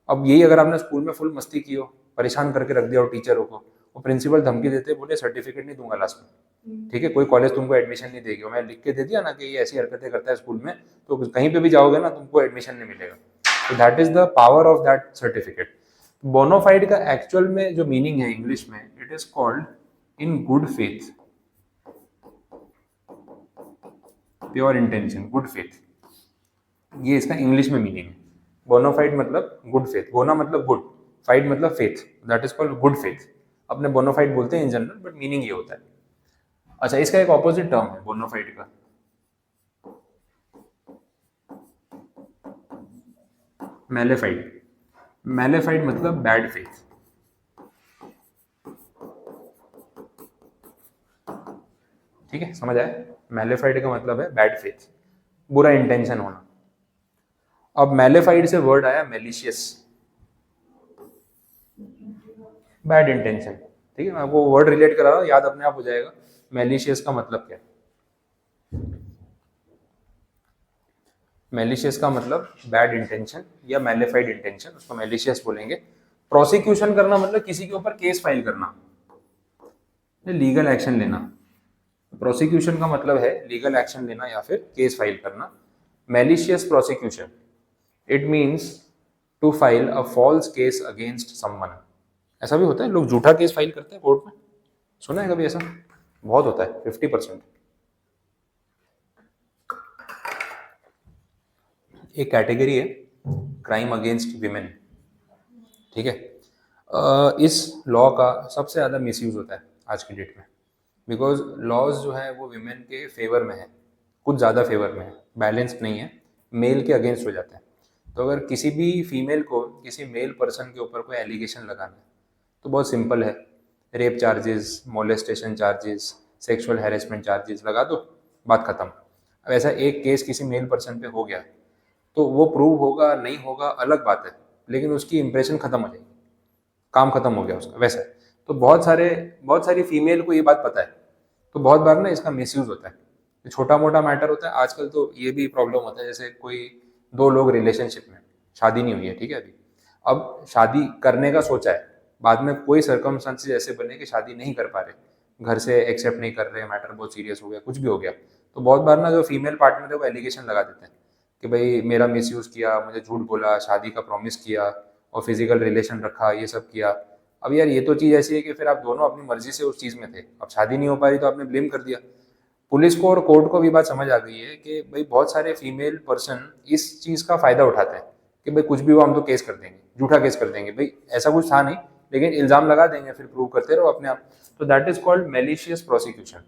अब यही अगर आपने स्कूल में फुल मस्ती की हो, परेशान करके रख दिया हो टीचरों को, वो प्रिंसिपल धमकी देते बोले सर्टिफिकेट नहीं दूंगा लास्ट में, ठीक है कोई कॉलेज तुमको एडमिशन नहीं देगी, मैं लिख के दे दिया ना कि ये ऐसी हरकतें करता है स्कूल में, तो कहीं पे भी जाओगे ना तुमको एडमिशन नहीं मिलेगा। तो that is the power of that certificate. Bona fide का एक्चुअल में जो मीनिंग है इंग्लिश में, it is called in good faith, pure intention, good faith, ये इसका इंग्लिश में मीनिंग है। बोनाफाइड मतलब गुड फेथ, बोना मतलब गुड, फाइड मतलब faith, that is called good faith. अपने बोनाफाइड बोलते हैं इन जनरल, बट मीनिंग ये होता है। अच्छा इसका एक ऑपोजिट टर्म है बोनाफाइड का, मैलेफाइड। मैलेफाइड मतलब बैड फेथ। ठीक है समझ आया? मैलेफाइड का मतलब है बैड फेथ, बुरा इंटेंशन होना। अब मैलेफाइड से वर्ड आया मेलिशियस, बैड इंटेंशन। ठीक है मैं आपको वर्ड रिलेट करा रहा हूँ, याद अपने आप हो जाएगा मेलिशियस का मतलब क्या है। मेलिशियस का मतलब बैड इंटेंशन या मैलेफाइड इंटेंशन, उसको मेलिशियस बोलेंगे। प्रोसिक्यूशन करना मतलब किसी के ऊपर केस फाइल करना, लीगल एक्शन लेना। प्रोसिक्यूशन का मतलब है लीगल एक्शन लेना या फिर केस फाइल करना। Malicious prosecution, it means to file a false case against someone. ऐसा भी होता है लोग झूठा केस फाइल करते हैं कोर्ट में, सुना है कभी ऐसा? बहुत होता है, 50%। एक कैटेगरी है क्राइम अगेंस्ट विमेन। ठीक है इस लॉ का सबसे ज़्यादा मिसयूज होता है आज की डेट में, बिकॉज लॉज जो है वो विमेन के फेवर में है, कुछ ज़्यादा फेवर में है, बैलेंस्ड नहीं है, मेल के अगेंस्ट हो जाता है। तो अगर किसी भी फीमेल को किसी मेल पर्सन के ऊपर कोई एलिगेशन लगाना है तो बहुत सिंपल है, rape charges, molestation charges, sexual harassment charges लगा दो, बात खत्म। अब ऐसा एक केस किसी मेल पर्सन पे हो गया तो वो प्रूव होगा नहीं होगा अलग बात है, लेकिन उसकी इंप्रेशन खत्म हो जाएगी, काम खत्म हो गया उसका। वैसा है तो बहुत सारी फीमेल को ये बात पता है, तो बहुत बार ना इसका मिसयूज होता है। छोटा मोटा मैटर होता है, आजकल तो ये भी प्रॉब्लम होता है, जैसे कोई दो लोग रिलेशनशिप में, शादी नहीं हुई है ठीक है अभी, अब शादी करने का सोचा है, बाद में कोई सर्कमस्टांसेस ऐसे बने कि शादी नहीं कर पा रहे, घर से एक्सेप्ट नहीं कर रहे, मैटर बहुत सीरियस हो गया, कुछ भी हो गया, तो बहुत बार ना जो फीमेल पार्टनर है वो एलिगेशन लगा देते हैं कि भाई मेरा मिसयूज किया, मुझे झूठ बोला, शादी का प्रॉमिस किया और फिजिकल रिलेशन रखा, ये सब किया। अब यार ये तो चीज़ ऐसी है कि फिर आप दोनों अपनी मर्जी से उस चीज़ में थे, अब शादी नहीं हो पा रही तो आपने ब्लेम कर दिया। पुलिस को और कोर्ट को भी बात समझ आ गई है कि भाई बहुत सारे फीमेल पर्सन इस चीज़ का फायदा उठाते हैं कि भाई कुछ भी हो हम तो केस कर देंगे, झूठा केस कर देंगे, भाई ऐसा कुछ था नहीं, लेकिन इल्ज़ाम लगा देंगे, फिर प्रूव करते रहो अपने आप। तो that is called malicious prosecution.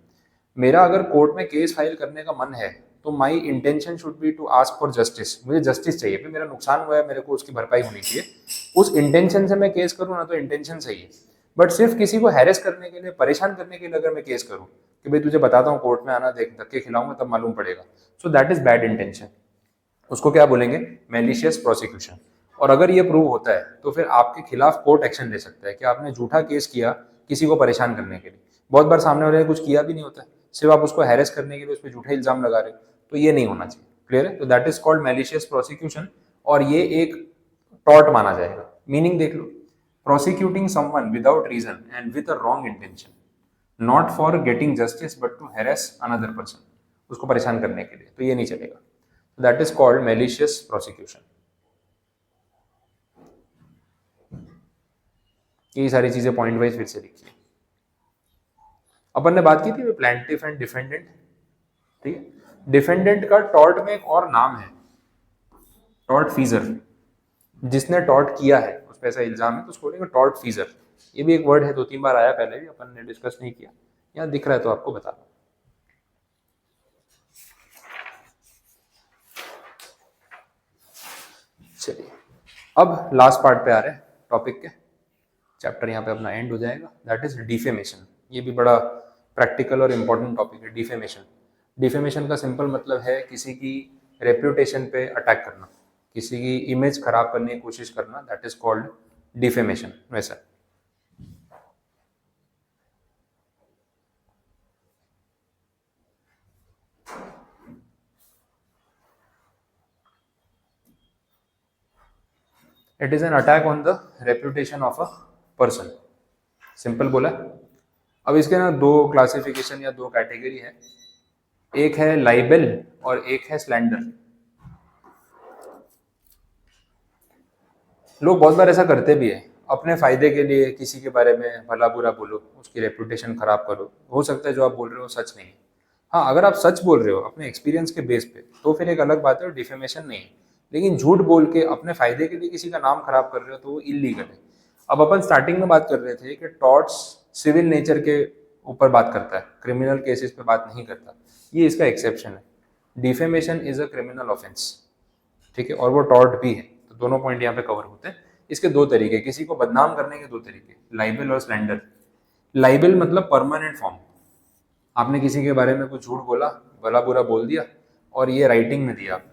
मेरा अगर कोर्ट में केस फाइल करने का मन है तो my intention should be to ask for justice, मुझे जस्टिस चाहिए, फिर मेरा नुकसान हुआ है, मेरे को उसकी भरपाई होनी चाहिए, उस इंटेंशन से मैं केस करूँ ना, तो इंटेंशन सही है। बट सिर्फ किसी को हैरेस करने के लिए, परेशान करने के लिए अगर मैं केस करूँ कि भाई तुझे बताता हूँ कोर्ट में आना, देख धक्के खिलाऊंगा तब मालूम पड़ेगा, सो दैट इज बैड इंटेंशन, उसको क्या बोलेंगे? Malicious prosecution. और अगर ये प्रूव होता है तो फिर आपके खिलाफ कोर्ट एक्शन ले सकता है कि आपने झूठा केस किया किसी को परेशान करने के लिए। बहुत बार सामने वाले ने कुछ किया भी नहीं होता है, सिर्फ आप उसको हैरेस करने के लिए उस पर झूठा इल्जाम लगा रहे हो, तो ये नहीं होना चाहिए। क्लियर है? तो that is called malicious prosecution, और ये एक टॉर्ट माना जाएगा। मीनिंग देख लो, prosecuting someone without reason and with a wrong intention, not for getting justice but to harass another person, उसको परेशान करने के लिए, तो ये नहीं चलेगा। That is called malicious prosecution. ये सारी चीजें पॉइंट वाइज फिर से लिखिए। अपन ने बात की थी प्लांटिफ एंड डिफेंडेंट, ठीक है? डिफेंडेंट का टॉर्ट में एक और नाम है, टॉर्ट फीजर, जिसने टॉर्ट किया है उस पर ऐसा इल्जाम है तो उसको बोलेंगे टॉर्ट फीजर। ये भी एक वर्ड है, 2-3 बार आया पहले भी, अपन ने डिस्कस नहीं किया, यहाँ दिख रहा है तो आपको बता दूं। चलिए अब लास्ट पार्ट पे आ रहे हैं टॉपिक के, चैप्टर यहाँ पे अपना एंड हो जाएगा, दैट इज डिफेमेशन। ये भी बड़ा प्रैक्टिकल और इम्पोर्टेंट टॉपिक है डिफेमेशन। डिफेमेशन का सिंपल मतलब है किसी की रेप्यूटेशन पे अटैक करना, किसी की इमेज खराब करने की कोशिश करना, दैट इज कॉल्ड डिफेमेशन। वैसा it is an attack on the reputation of a person, simple बोला। अब इसके ना दो क्लासिफिकेशन या दो कैटेगरी है, एक है लाइबल और एक है स्लैंडर। लोग बहुत बार ऐसा करते भी है, अपने फायदे के लिए किसी के बारे में भला बुरा बोलो, उसकी रेपुटेशन खराब करो। हो सकता है जो आप बोल रहे हो सच नहीं है, हाँ अगर आप सच बोल रहे हो अपने एक्सपीरियंस के बेस पे तो फिर एक अलग बात है और डिफेमेशन नहीं है। लेकिन झूठ बोल के अपने फायदे के लिए किसी का नाम खराब कर रहे हो तो वो इलीगल है। अब अपन स्टार्टिंग में बात कर रहे थे कि टॉर्ट्स सिविल नेचर के ऊपर बात करता है, क्रिमिनल केसेस पे बात नहीं करता, ये इसका एक्सेप्शन है। Defamation is a criminal offence, ठीक है, और वो टॉर्ट भी है। तो दोनों पॉइंट यहाँ पे कवर होते हैं। इसके दो तरीके, किसी को बदनाम करने के दो तरीके, लाइबल और स्लैंडर। लाइबल मतलब परमानेंट फॉर्म, आपने किसी के बारे में कुछ झूठ बोला, भला बुरा बोल दिया और ये राइटिंग में दिया आपने,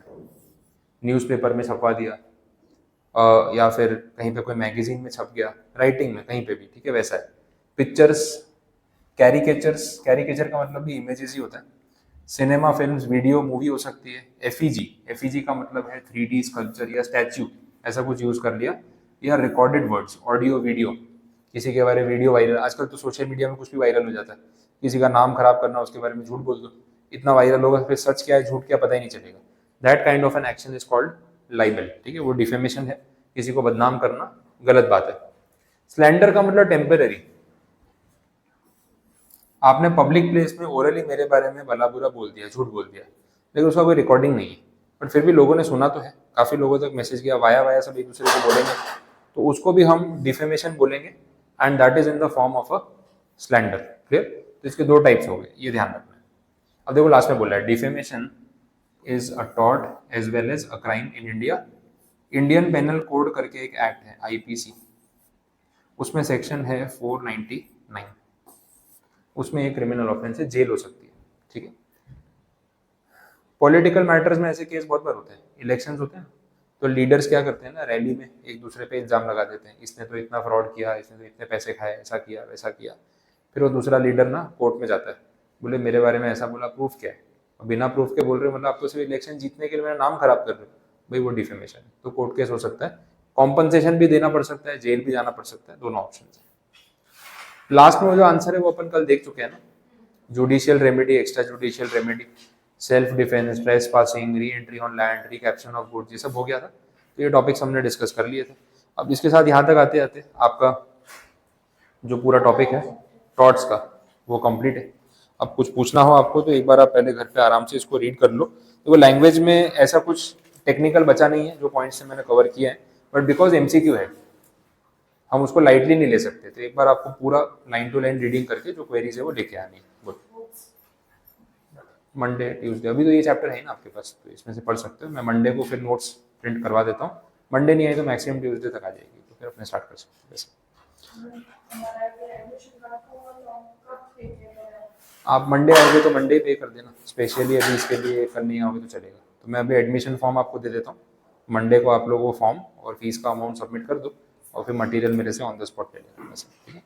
न्यूज़पेपर में छपवा दिया, या फिर कहीं पे कोई मैगजीन में छप गया, राइटिंग में कहीं पे भी, ठीक है, वैसा है। पिक्चर्स, कैरिकेचर्स, कैरिकेचर का मतलब भी इमेजेस ही होता है। सिनेमा, फिल्म्स, वीडियो, मूवी हो सकती है। एफईजी, एफईजी का मतलब है 3D स्कल्पचर या स्टैच्यू, ऐसा कुछ यूज कर लिया। या रिकॉर्डेड वर्ड्स, ऑडियो वीडियो, किसी के बारे में वीडियो वायरल, आजकल तो सोशल मीडिया में कुछ भी वायरल हो जाता है, किसी का नाम खराब करना, उसके बारे में झूठ बोल दो, इतना वायरल होगा, फिर सच क्या है झूठ क्या पता ही नहीं चलेगा। That kind of an action is called liable, ठीक है, वो डिफेमेशन है, किसी को बदनाम करना गलत बात है। स्लैंडर का मतलब टेम्पररी, आपने पब्लिक प्लेस में ओरली मेरे बारे में भला बुरा बोल दिया, झूठ बोल दिया, लेकिन उसका कोई रिकॉर्डिंग नहीं है, बट फिर भी लोगों ने सुना तो है, काफी लोगों तक मैसेज गया, वाया वाया सब एक दूसरे को बोलेंगे, तो उसको भी हम डिफेमेशन बोलेंगे, and that is in the form of a slander. Clear? तो इसके दो टाइप्स हो गए, ये ध्यान रखना है। अब देखो लास्ट में बोला है defamation is a tort as well as a crime in India. Indian penal code करके एक एक्ट है आईपीसी, उसमें सेक्शन है 499, उसमें एक क्रिमिनल ऑफेंस है, जेल हो सकती है, ठीक है। पॉलिटिकल मैटर्स में ऐसे केस बहुत बार होते हैं, इलेक्शंस होते हैं तो लीडर्स क्या करते हैं ना, रैली में एक दूसरे पे इल्जाम लगा देते हैं, इसने तो इतना फ्रॉड किया, इसने तो इतने पैसे खाए, ऐसा किया वैसा किया। फिर वो दूसरा लीडर ना कोर्ट में जाता है, बोले मेरे बारे में ऐसा बोला, प्रूफ क्या है? और बिना प्रूफ के बोल रहे हो, मतलब आप तो सिर्फ इलेक्शन जीतने के लिए मेरा नाम खराब कर रहे हो, भाई वो डिफेमेशन है, तो कोर्ट केस हो सकता है, कॉम्पनसेशन भी देना पड़ सकता है, जेल भी जाना पड़ सकता है, दोनों ऑप्शन है। लास्ट में जो आंसर है वो अपन कल देख चुके हैं ना, judicial remedy, extra judicial remedy, self defence, trespassing, re entry on land, recaption of goods, ये सब हो गया था। तो ये टॉपिक्स हमने डिस्कस कर लिए थे। अब इसके साथ यहाँ तक आते आते आपका जो पूरा टॉपिक है टॉर्ट्स का वो कंप्लीट है। अब कुछ पूछना हो आपको तो एक बार आप पहले घर पे आराम से इसको रीड कर लो। तो वो लैंग्वेज में ऐसा कुछ टेक्निकल बचा नहीं है, जो पॉइंट्स से मैंने कवर किया है, बट बिकॉज एमसीक्यू है हम उसको लाइटली नहीं ले सकते, तो एक बार आपको पूरा लाइन टू लाइन रीडिंग करके जो क्वेरीज है वो लेके आनी है। मंडे ट्यूसडे, अभी तो ये चैप्टर है ना आपके पास, तो इसमें से पढ़ सकते हो। मैं मंडे को फिर नोट्स प्रिंट करवा देता हूँ, मंडे नहीं आई तो मैक्सिमम ट्यूसडे तक आ जाएगी, तो फिर अपने स्टार्ट कर सकते हो वैसे। आप मंडे आओगे तो मंडे पे कर देना, स्पेशली अभी इसके लिए कल नहीं आओगे तो चलेगा। तो मैं अभी एडमिशन फॉर्म आपको दे देता हूँ, मंडे को आप लोग वो फॉर्म और फीस का अमाउंट सबमिट कर दो, और फिर मटेरियल मेरे से ऑन द स्पॉट ले लेना, ठीक है।